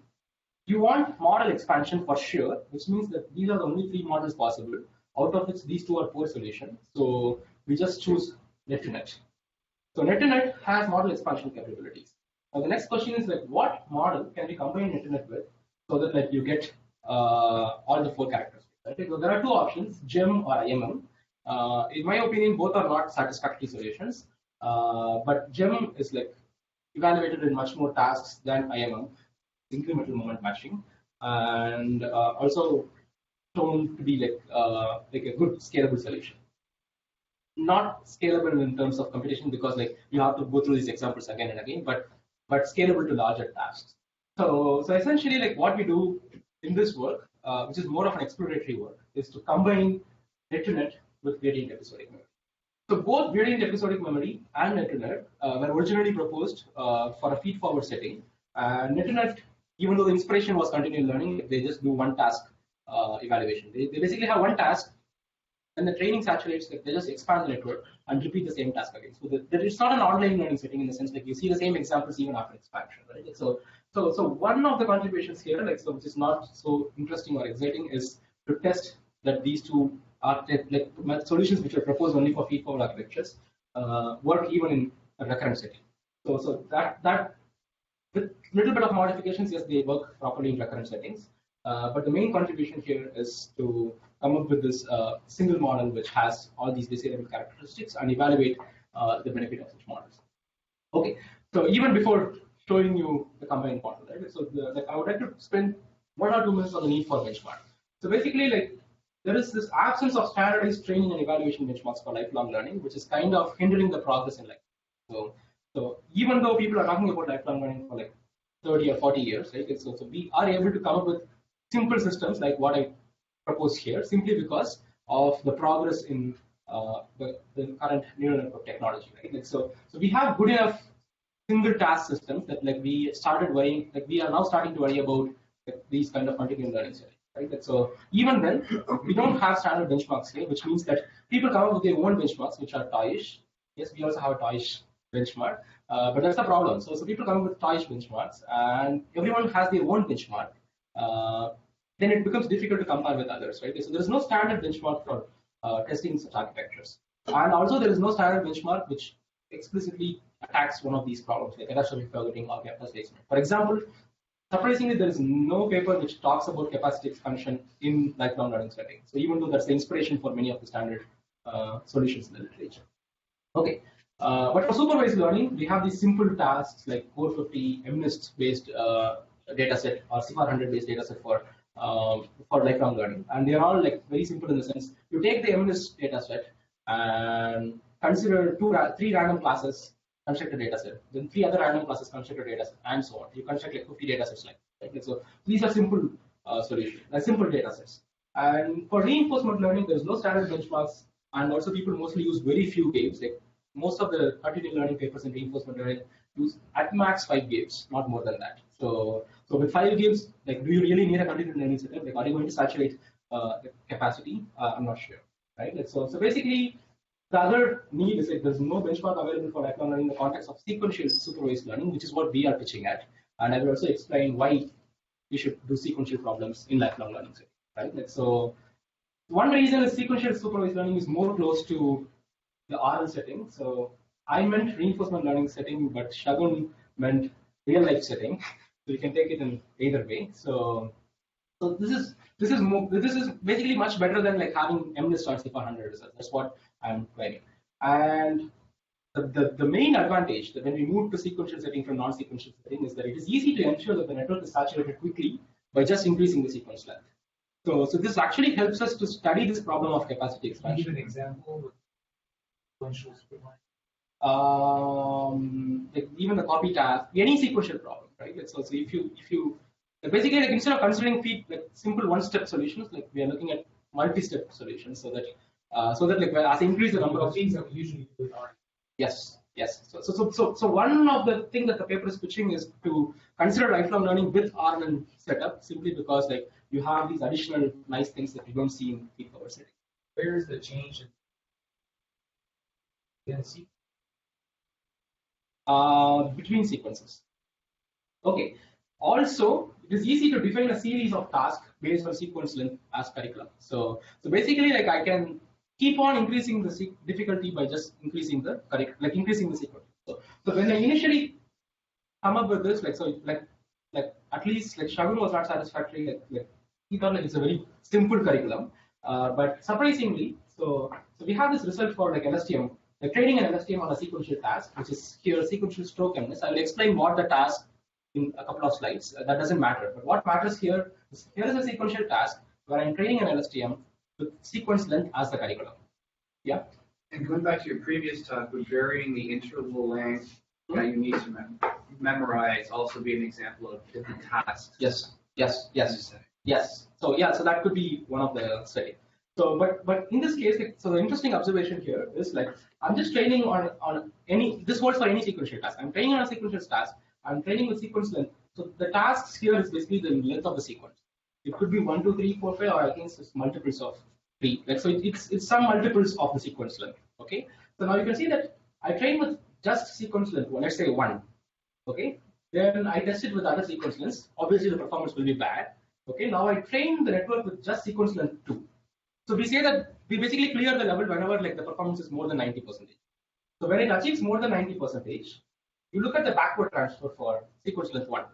you want model expansion for sure, which means that these are the only 3 models possible, out of which these 2 are poor solutions. So we just choose net-to-net. So net-to-net has model expansion capabilities. Now the next question is like, what model can we combine net-to-net with so that like you get all the 4 characteristics? Right? So there are 2 options, GEM or IMM. In my opinion, both are not satisfactory solutions. But GEM is like evaluated in much more tasks than IMM, incremental moment matching, and also shown to be like a good scalable solution. Not scalable in terms of computation because like you have to go through these examples again and again, but scalable to larger tasks. So essentially, like what we do in this work, which is more of an exploratory work, is to combine net-to-net with gradient episodic memory. So both gradient episodic memory and net-to-net were originally proposed for a feed-forward setting. And net-to-net, even though the inspiration was continual learning, they just do one task evaluation. They basically have one task. And the training saturates, like they just expand the network and repeat the same task again. So it's not an online learning setting in the sense like you see the same examples even after expansion, right? So one of the contributions here, like so which is not so interesting or exciting, is to test that these 2 like solutions which are proposed only for feed-forward architectures work even in a recurrent setting. So that with little bit of modifications, yes, they work properly in recurrent settings. But the main contribution here is to come up with this single model which has all these desirable characteristics and evaluate the benefit of such models. Okay, so even before showing you the combined model, right? So I would like to spend 1 or 2 minutes on the need for benchmark. So basically, like there is this absence of standardized training and evaluation benchmarks for lifelong learning, which is kind of hindering the progress in life. So even though people are talking about lifelong learning for like 30 or 40 years, right? So we are able to come up with simple systems like what I propose here, simply because of the progress in the current neural network technology, right? Like, so we have good enough single task systems that like we started worrying, like we are now starting to worry about like, these kind of continuous learning settings, right? Like, so even then, we don't have standard benchmarks here, which means that people come up with their own benchmarks, which are toyish. Yes, we also have a toyish benchmark, but that's the problem. So people come up with toyish benchmarks, and everyone has their own benchmark. Then it becomes difficult to compare with others, right? So there is no standard benchmark for testing such architectures, and also there is no standard benchmark which explicitly attacks one of these problems, like catastrophic forgetting or capital placement. For example, surprisingly, there is no paper which talks about capacity expansion in lifelong learning setting. So even though that's the inspiration for many of the standard solutions in the literature. Okay, but for supervised learning, we have these simple tasks like 450 MNIST based data set or CIFAR100 based data set for lifelong learning, and they are all like very simple in the sense you take the MNIST data set and consider 3 random classes construct a data set. Then 3 other random classes construct a data set, and so on. You construct like 50 data sets like that. Right? So these are simple solutions, like simple data sets. And for reinforcement learning, there's no standard benchmarks, and also people mostly use very few games. Like most of the continuing learning papers in reinforcement learning use at max 5 games, not more than that. So with 5 games, like, do you really need a continuing learning setup? Like, are you going to saturate the capacity? I'm not sure, right? Like, so basically, the other need is like there's no benchmark available for lifelong learning in the context of sequential supervised learning, which is what we are pitching at. And I will also explain why we should do sequential problems in lifelong learning, right? Like, so one reason is sequential supervised learning is more close to the RL setting. So I meant reinforcement learning setting, but Shagun meant real life setting. So you can take it in either way. So this is basically much better than like having MNIST or CIFAR100 results. That's what I'm claiming. And the main advantage that when we move to sequential setting from non-sequential setting is that it is easy to ensure that the network is saturated quickly by just increasing the sequence length. So this actually helps us to study this problem of capacity expansion. Give an example with sequential supervised. Like even the copy task, any sequential problem, right? Like, so if you basically, like, instead of considering like simple one-step solutions, like we are looking at multi-step solutions, so that like as I increase the number of things that we usually do with RNNs. Yes. So one of the things that the paper is pitching is to consider lifelong learning with RNN setup, simply because like you have these additional nice things that you don't see in feed-forward setting. Where is the change in sequence? Between sequences. Okay. Also, it is easy to define a series of tasks based on sequence length as curriculum. So basically, like I can keep on increasing the difficulty by just increasing the increasing the sequence. So when I initially come up with this, like at least like Shagun was not satisfactory. Like he thought like it's a very simple curriculum, but surprisingly, so we have this result for like LSTM. Like training an LSTM on a sequential task, which is here sequential stroke MNIST. I will explain what the task in a couple of slides. That doesn't matter. But what matters here is a sequential task where I'm training an LSTM with sequence length as the curriculum. Yeah. And going back to your previous talk, would varying the interval length that you need to memorize also be an example of different tasks? Yes. So that could be one of the studies. So, but in this case, like, so the interesting observation here is like I'm just training on any. This works for any sequential task. I'm training on a sequential task. I'm training with sequence length. So the tasks here is basically the length of the sequence. It could be 1, 2, 3, 4, 5, or I think it's multiples of 3. Like so, it's some multiples of the sequence length. Okay. So now you can see that I train with just sequence length. Well, let's say 1. Okay. Then I test it with other sequence lengths. Obviously, the performance will be bad. Okay. Now I train the network with just sequence length 2. So we say that we basically clear the level whenever like the performance is more than 90%. So when it achieves more than 90%, you look at the backward transfer for sequence length 1.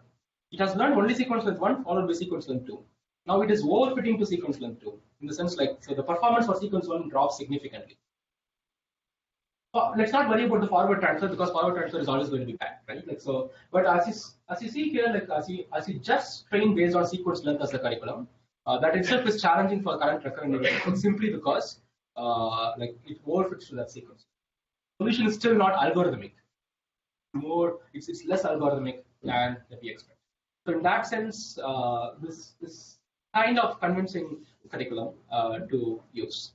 It has learned only sequence length 1 followed by sequence length 2. Now it is overfitting to sequence length 2 in the sense like so the performance for sequence 1 drops significantly. Let's not worry about the forward transfer because forward transfer is always going to be bad, right? Like so, but as you see here, like as you just train based on sequence length as the curriculum. That itself is challenging for current recurrent unit simply because like it overfits to that sequence. Solution is still not algorithmic. It's less algorithmic than we expect. So in that sense, this kind of convincing curriculum to use.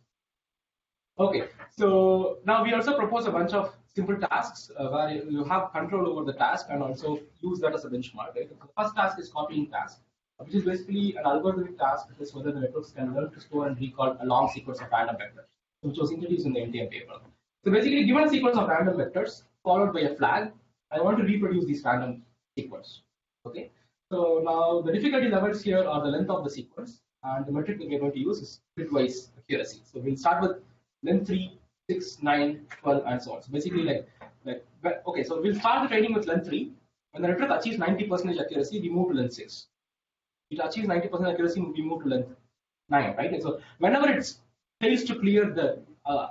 Okay, so now we also propose a bunch of simple tasks where you have control over the task and also use that as a benchmark. Right? The first task is copying task, which is basically an algorithmic task that is whether the networks can learn to store and recall a long sequence of random vectors, which was introduced in the NTM paper. So basically, given a sequence of random vectors followed by a flag, I want to reproduce these random sequence. Okay. So now the difficulty levels here are the length of the sequence, and the metric that we're going to use is bitwise accuracy. So we'll start with length 3, 6, 9, 12, and so on. So basically, okay. So we'll start the training with length 3. When the network achieves 90% accuracy, we move to length 6. It achieves 90% accuracy, we move to length 9, right? And so whenever it fails to clear the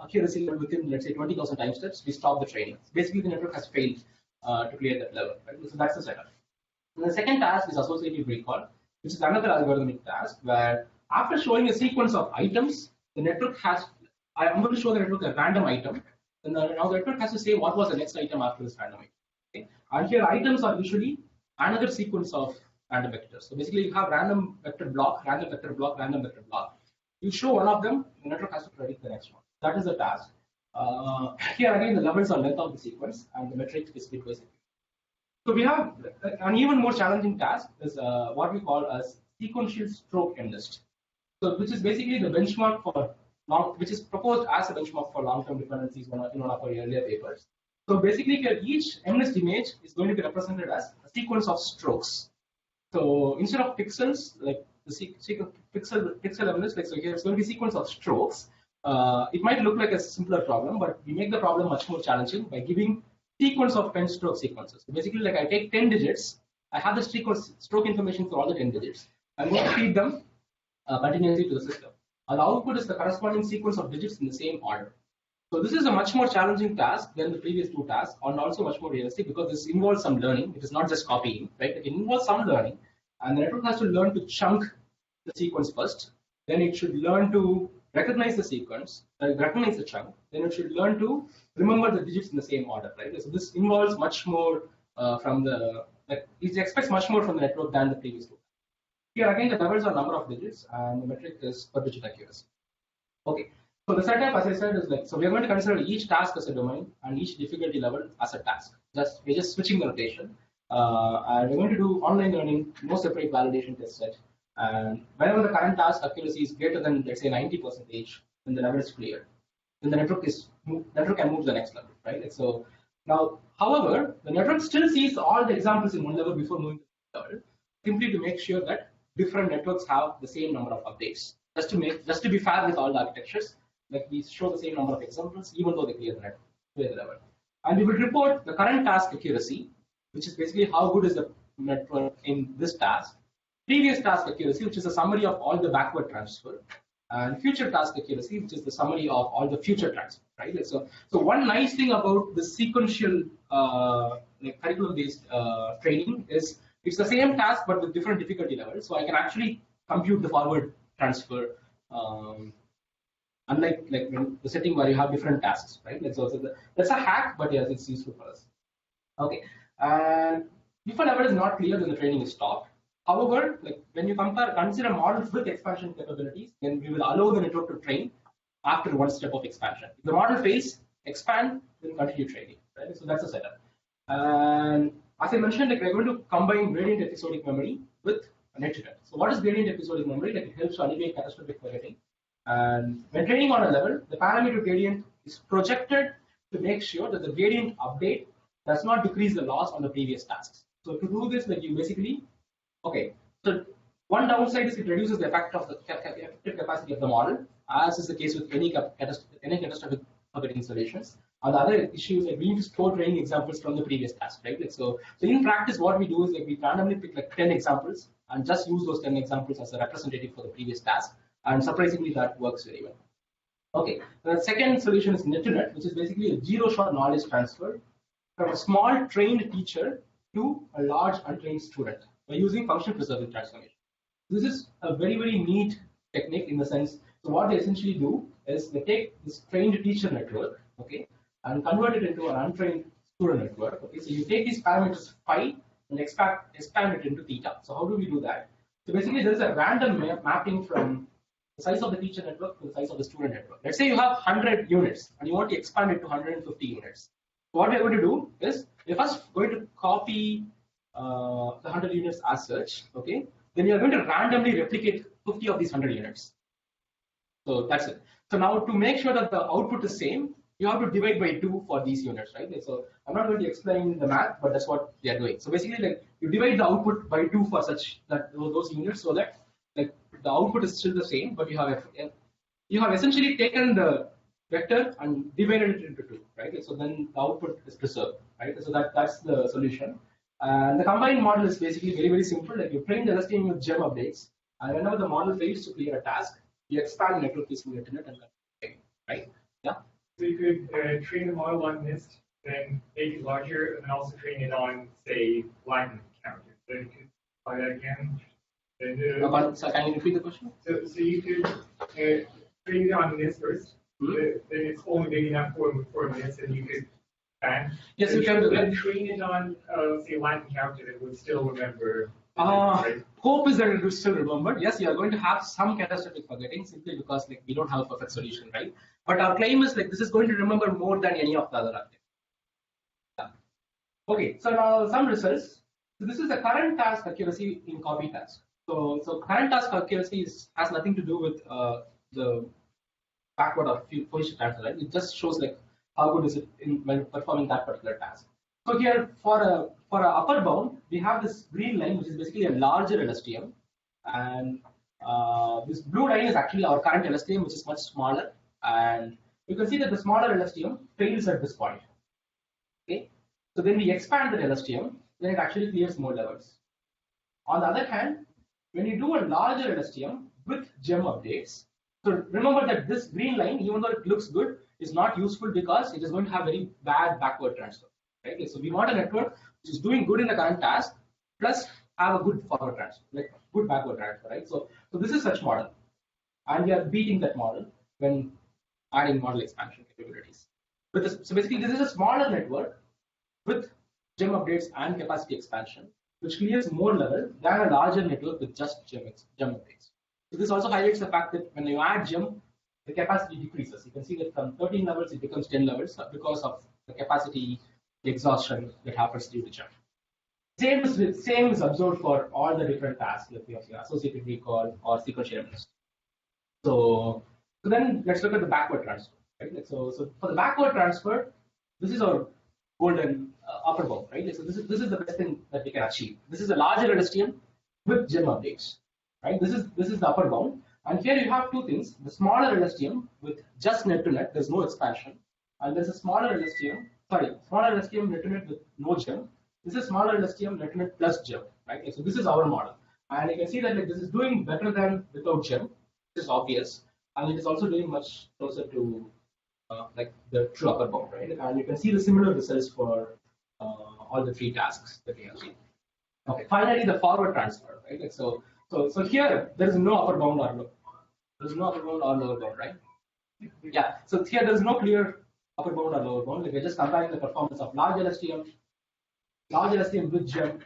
accuracy level within, let's say, 20,000 time steps, we stop the training. Basically, the network has failed to clear that level, right? So that's the setup. And the second task is associative recall, which is another algorithmic task where after showing a sequence of items, the network has, I'm going to show the network a random item. then now the network has to say what was the next item after this random item. Okay? And here items are usually another sequence of random vectors. So basically you have random vector block, random vector block, random vector block. You show one of them, the network has to predict the next one. That is the task. Here again the levels are length of the sequence and the metric is bitwise. So we have an even more challenging task is what we call as sequential stroke MNIST. So which is basically the benchmark for which is proposed as a benchmark for long-term dependencies in one of our earlier papers. So basically here each MNIST image is going to be represented as a sequence of strokes. So instead of pixels, like the pixel MNIST, like so here it's going to be sequence of strokes. It might look like a simpler problem, but we make the problem much more challenging by giving sequence of 10 stroke sequences. So basically, like I take 10 digits, I have the stroke information for all the 10 digits. I'm going to feed them continuously to the system. And the output is the corresponding sequence of digits in the same order. So this is a much more challenging task than the previous two tasks, and also much more realistic because this involves some learning. It is not just copying, right? It involves some learning, and the network has to learn to chunk the sequence first. Then it should learn to recognize the sequence, recognize the chunk. Then it should learn to remember the digits in the same order, right? So this involves much more from the, like it expects much more from the network than the previous two. Here again, the levels are number of digits, and the metric is per digit accuracy. Okay. So the setup, as I said, is like, so we are going to consider each task as a domain and each difficulty level as a task. We're just switching the notation. And we're going to do online learning, no separate validation test set. And whenever the current task accuracy is greater than, let's say, 90%, then the level is cleared. Then the network can move to the next level, right? Like, so now, however, the network still sees all the examples in one level before moving to the level, simply to make sure that different networks have the same number of updates. Just to be fair with all the architectures. Like we show the same number of examples, even though they clear the level. And we will report the current task accuracy, which is basically how good is the network in this task. Previous task accuracy, which is a summary of all the backward transfer. And future task accuracy, which is the summary of all the future transfer, right? So one nice thing about the sequential curriculum-based training is it's the same task but with different difficulty levels. So I can actually compute the forward transfer. Unlike like the setting where you have different tasks, right? That's a hack, but yes, it's useful for us. Okay, and if a level is not clear, then the training is stopped. However, like when you consider models with expansion capabilities, then we will allow the network to train after one step of expansion. If the model fails, expand, then continue training, right? So that's the setup. And as I mentioned, like we're going to combine gradient episodic memory with net-to-net. So what is gradient episodic memory? Like it helps to alleviate catastrophic forgetting. And when training on a level, the parameter gradient is projected to make sure that the gradient update does not decrease the loss on the previous tasks. So to do this, like you basically, okay, so one downside is it reduces the effective capacity of the model, as is the case with any catastrophic forgetting installations. And the other issue is like we need to store training examples from the previous task, right? Like so in practice, what we do is like we randomly pick like 10 examples and just use those 10 examples as a representative for the previous task. And surprisingly, that works very well. Okay, the second solution is net-to-net, which is basically a zero-shot knowledge transfer from a small trained teacher to a large untrained student by using function preserving transformation. This is a very, very neat technique in the sense, so what they essentially do is they take this trained teacher network, okay, and convert it into an untrained student network. Okay, so you take these parameters phi and expand it into theta. So how do we do that? So basically, there is a random mapping from the size of the teacher network to the size of the student network. Let's say you have 100 units and you want to expand it to 150 units. So what we're going to do is we're first going to copy the 100 units as such, okay? Then you're going to randomly replicate 50 of these 100 units. So that's it. So now to make sure that the output is same, you have to divide by 2 for these units, right? So I'm not going to explain the math, but that's what they are doing. So basically, like you divide the output by 2 for such that those units, so that like the output is still the same, but you have essentially taken the vector and divided it into 2, right? So then the output is preserved, right? So that's the solution. And the combined model is basically very, very simple. Like you train the LSTM with gem updates, and whenever the model fails to clear a task, you expand network using the internet and continue, right? Yeah. So you could train the model on NIST, then make it larger, and then also train it on, say, line counter. So you could try that again. So can you repeat the question? So you could train it on NIST first, Then it's only big enough for 4 minutes, and you could expand. Yes, you can do that. Train it on, say, Latin character that would still remember. Right? Hope is that it will still remember. Yes, you are going to have some catastrophic forgetting simply because like we don't have a perfect solution, right? But our claim is like this is going to remember more than any of the other activities. Yeah. Okay, so now some results. So this is the current task accuracy in copy task. So current task accuracy has nothing to do with the backward or position transfer, right? It just shows like how good is it in when performing that particular task. So here for a upper bound, we have this green line, which is basically a larger LSTM, and this blue line is actually our current LSTM, which is much smaller. And you can see that the smaller LSTM fails at this point. Okay, so then we expand the LSTM, then it actually clears more levels. On the other hand, when you do a larger LSTM with gem updates, so remember that this green line, even though it looks good, is not useful because it is going to have very bad backward transfer. Right? So we want a network which is doing good in the current task, plus have a good forward transfer, like good backward transfer, right? So this is such model, and we are beating that model when adding model expansion capabilities. So basically, this is a smaller network with gem updates and capacity expansion, which clears more level than a larger network with just gem updates. So this also highlights the fact that when you add gem, the capacity decreases. You can see that from 13 levels it becomes 10 levels because of the capacity exhaustion that happens due to gem. Same is observed for all the different tasks, like we have associated recall or sequential list. So then let's look at the backward transfer. Right? Like so for the backward transfer, this is our golden upper bound, right? Like so this is the best thing that we can achieve. This is a larger LSTM with gem updates, right? This is the upper bound, and here you have two things: the smaller LSTM with just net to net, there's no expansion, and there's a smaller LSTM net to net with no gem. This is smaller LSTM net to net plus gem, right? Like so this is our model, and you can see that like this is doing better than without gem, which is obvious, and it is also doing much closer to like the true upper bound, right? And you can see the similar results for all the three tasks that we have seen. Okay, finally the forward transfer, right? Like so here there is no upper bound or lower bound, right? Yeah. So here there is no clear upper bound or lower bound. Like we're just comparing the performance of large LSTM with gem,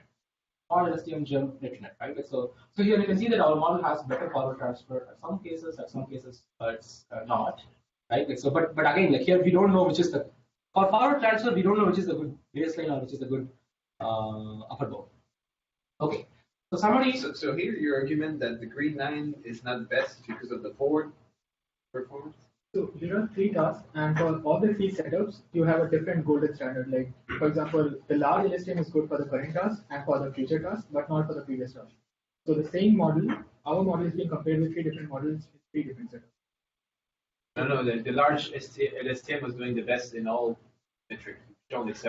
small LSTM gem net, right? Like so here you can see that our model has better forward transfer at some cases it's not. Right, like so, but again, like here we don't know which is the for forward transfer we don't know which is the good baseline or which is the good upper bound. Okay, so summary. So here your argument that the green line is not best because of the forward performance. So you run three tasks, and for all the three setups, you have a different golden standard. Like for example, the large LSTM is good for the current task and for the future task, but not for the previous task. So the same model, our model is being compared with three different models in three different setups. No, the large LSTM was doing the best in all metrics.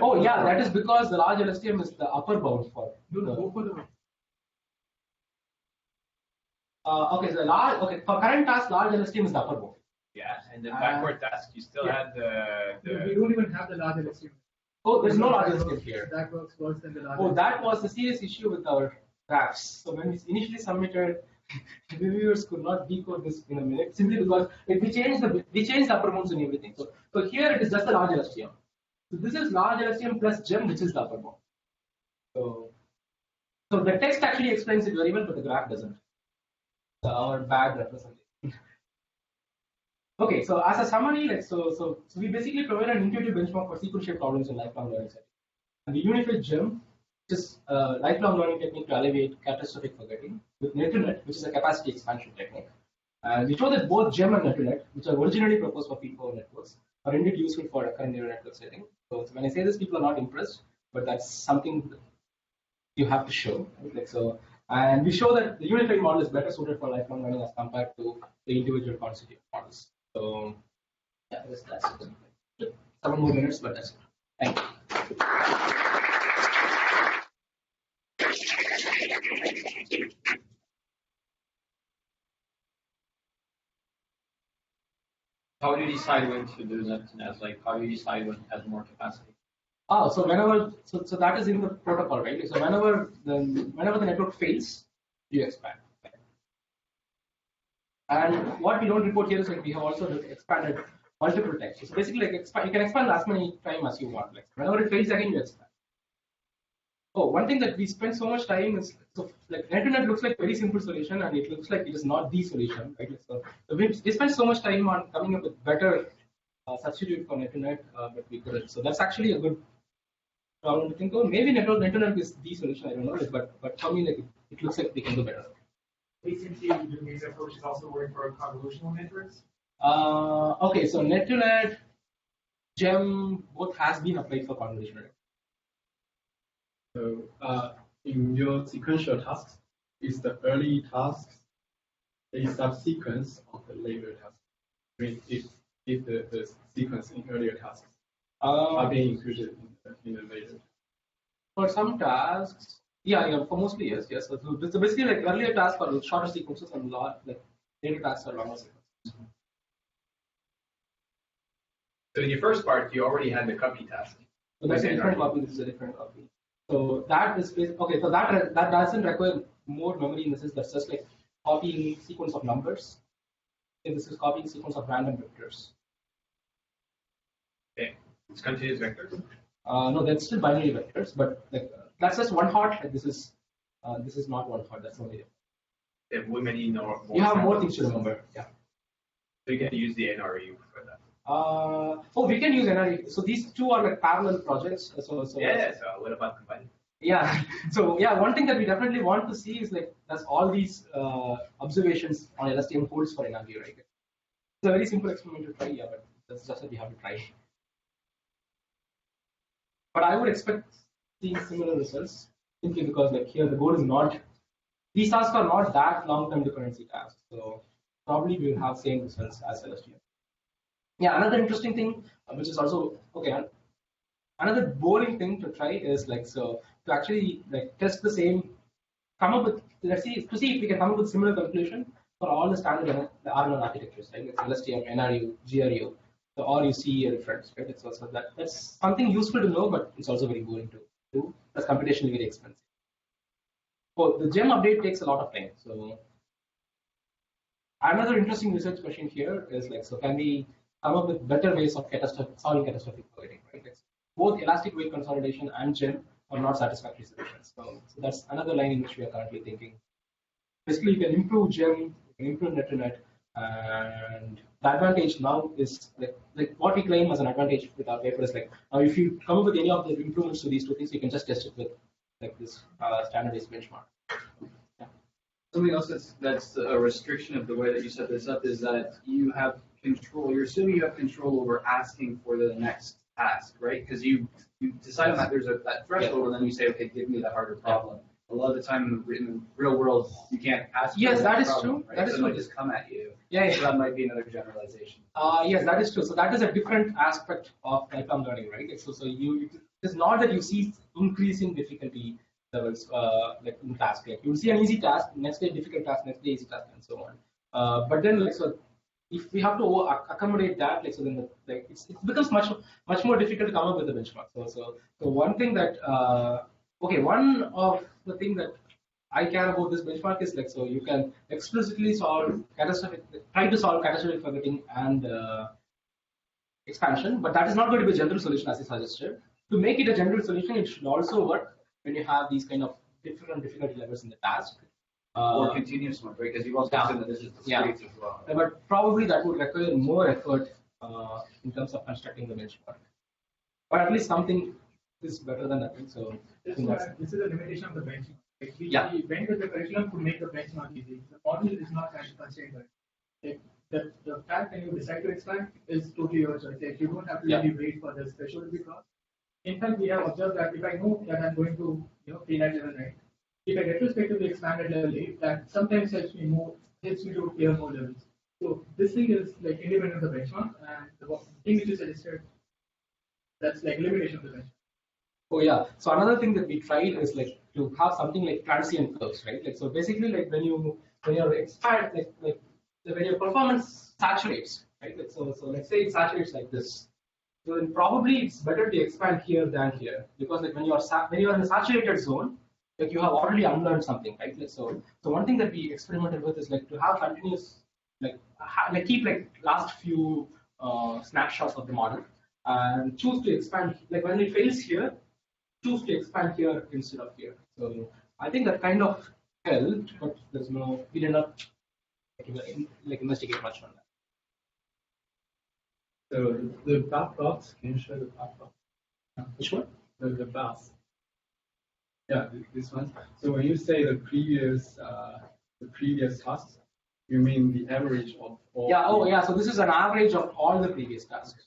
Oh yeah, that is because the large LSTM is the upper bound for. Go for the. Okay, so for current task, large LSTM is the upper bound. Yeah, and then backward task, you still had the. We don't even have the large LSTM. Oh, there's no large LSTM here. That works worse than the large. Oh, that was the serious issue with our graphs. So when we initially submitted, reviewers could not decode this in a minute simply because we changed the upper bounds and everything. So here it is just the large LSTM. So this is large LSTM plus gem, which is the upper bound. So the text actually explains it very well, but the graph doesn't. Our bad representation. Okay, so as a summary, like so we basically provide an intuitive benchmark for sequential problems in lifelong learning settings. And the unified gem, which is a lifelong learning technique to alleviate catastrophic forgetting, with net-to-net, which is a capacity expansion technique. And we show that both gem and net-to-net, which are originally proposed for feed-forward networks, are indeed useful for recurrent neural network setting. So when I say this, people are not impressed, but that's something that you have to show. Right? Like so, and we show that the unified model is better suited for lifelong learning as compared to the individual constitutive models. So yeah, that's it. 7 more minutes, but that's it. Thank you. How do you decide when to do that? Like, how do you decide when it has more capacity? Oh, so whenever, so that is in the protocol, right? So whenever the network fails, you expand. And what we don't report here is like we have also expanded multiple times. So basically, like you can expand as many times as you want. Like whenever it fails again, you expand. Oh, one thing that we spend so much time is, so like net-to-net looks like a very simple solution, and it looks like it is not the solution, right? So we spend so much time on coming up with better substitute for net-to-net, but we couldn't. So that's actually a good problem to think of. Maybe net-to-net is the solution. I don't know, but for me, like it looks like we can do better. Recently, doing these approaches also work for convolutional networks. Okay, so net-to-net, GEM both has been applied for convolutional. So in your sequential tasks, is the early tasks a subsequence of the later tasks? I mean, if the sequence in earlier tasks are being included in the later. For some tasks, yeah, for mostly yes. So basically, like earlier tasks are shorter sequences, and later tasks are longer sequences. So in your first part, you already had the copy task. So that's a different copy. This is a different copy. So that is okay. So that doesn't require more memory in the sense that's just like copying sequence of numbers. And this is copying sequence of random vectors. Okay, it's continuous vectors. No, that's still binary vectors, but like that's just one hot. Like this is not one hot. That's only. They have many more. You have more things to remember. Yeah. So you can use the NRU for that. We can use NRE. So these two are like parallel projects. So what about combining? Yeah. So yeah, one thing that we definitely want to see is like does all these observations on LSTM holds for NRE, right? It's a very simple experiment to try, yeah, but that's just that we have to try. But I would expect seeing similar results simply because like here the goal is not, these tasks are not that long-term dependency tasks. So probably we will have same results as LSTM. Yeah, another interesting thing, which is also okay. Another boring thing to try is like to actually like test the same, come up with to see if we can come up with similar conclusion for all the standard RNN architectures, right? Like LSTM, NRU, GRU, so or you see a reference, right? It's also that's something useful to know, but it's also very boring to do. That's computationally very expensive. So the GEM update takes a lot of time. So another interesting research question here is like, so can we come up with better ways of solving catastrophic forgetting, right? Like both elastic weight consolidation and GEM are not satisfactory solutions. So that's another line in which we are currently thinking. Basically, you can improve GEM, you can improve net-to-net, and the advantage now is like what we claim as an advantage with our paper is like now if you come up with any of the improvements to these two things, you can just test it with like this standardized benchmark. Yeah. Something else that's a restriction of the way that you set this up is that you have control. You're assuming you have control over asking for the next task, right? Because you decide on that there's that threshold, and then you say, okay, give me the harder problem. A lot of the time in the real world, you can't ask. Yes, for that is problem, true. Right? That is so true. It might just come at you. Yeah. So that might be another generalization. Yes, that is true. So that is a different aspect of lifelong learning, right? So it's not that you see increasing difficulty levels like in task. Like you see an easy task, next day difficult task, next day easy task, and so on. But then like so, if we have to accommodate that, like so then it becomes much more difficult to come up with the benchmark. So one thing that one of the things that I care about this benchmark is like so you can explicitly try to solve catastrophic forgetting and expansion, but that is not going to be a general solution as I suggested. To make it a general solution, it should also work when you have these kind of different difficulty levels in the task. Or continuous one, right? Because you've also said that this is discrete as well. But probably that would require more effort in terms of constructing the benchmark. But at least something is better than nothing. So this is a limitation of the benchmark. Like we went with the curriculum to make the benchmark easy. The model is not constrained by it. Like the fact when you decide to expand is totally your choice. Like you don't have to really wait for this threshold to be crossed. In fact, we have observed that if I know that I'm going to fail at level 9, if I retrospectively expand at level 8, that sometimes helps me to clear more levels. So this thing is like independent of the benchmark, and the thing which you suggested, that's like limitation of the benchmark. Oh yeah. So another thing that we tried is like to have something like transient curves, right? Like so basically like when you're expand like when your performance saturates, right? Like so let's say it saturates like this. So then probably it's better to expand here than here because like when you are in a saturated zone, like you have already unlearned something, right? Like so one thing that we experimented with is like to have continuous like keep like last few snapshot of the model and choose to expand. Like when it fails here, choose to expand here instead of here. So I think that kind of helped, but there's no, we did not like investigate much on that. So the bar plot, can you show the bar plot? Which one? The bars. Yeah, this one. So when you say the previous tasks, you mean the average of all? Yeah. Oh, yeah. So this is an average of all the previous tasks.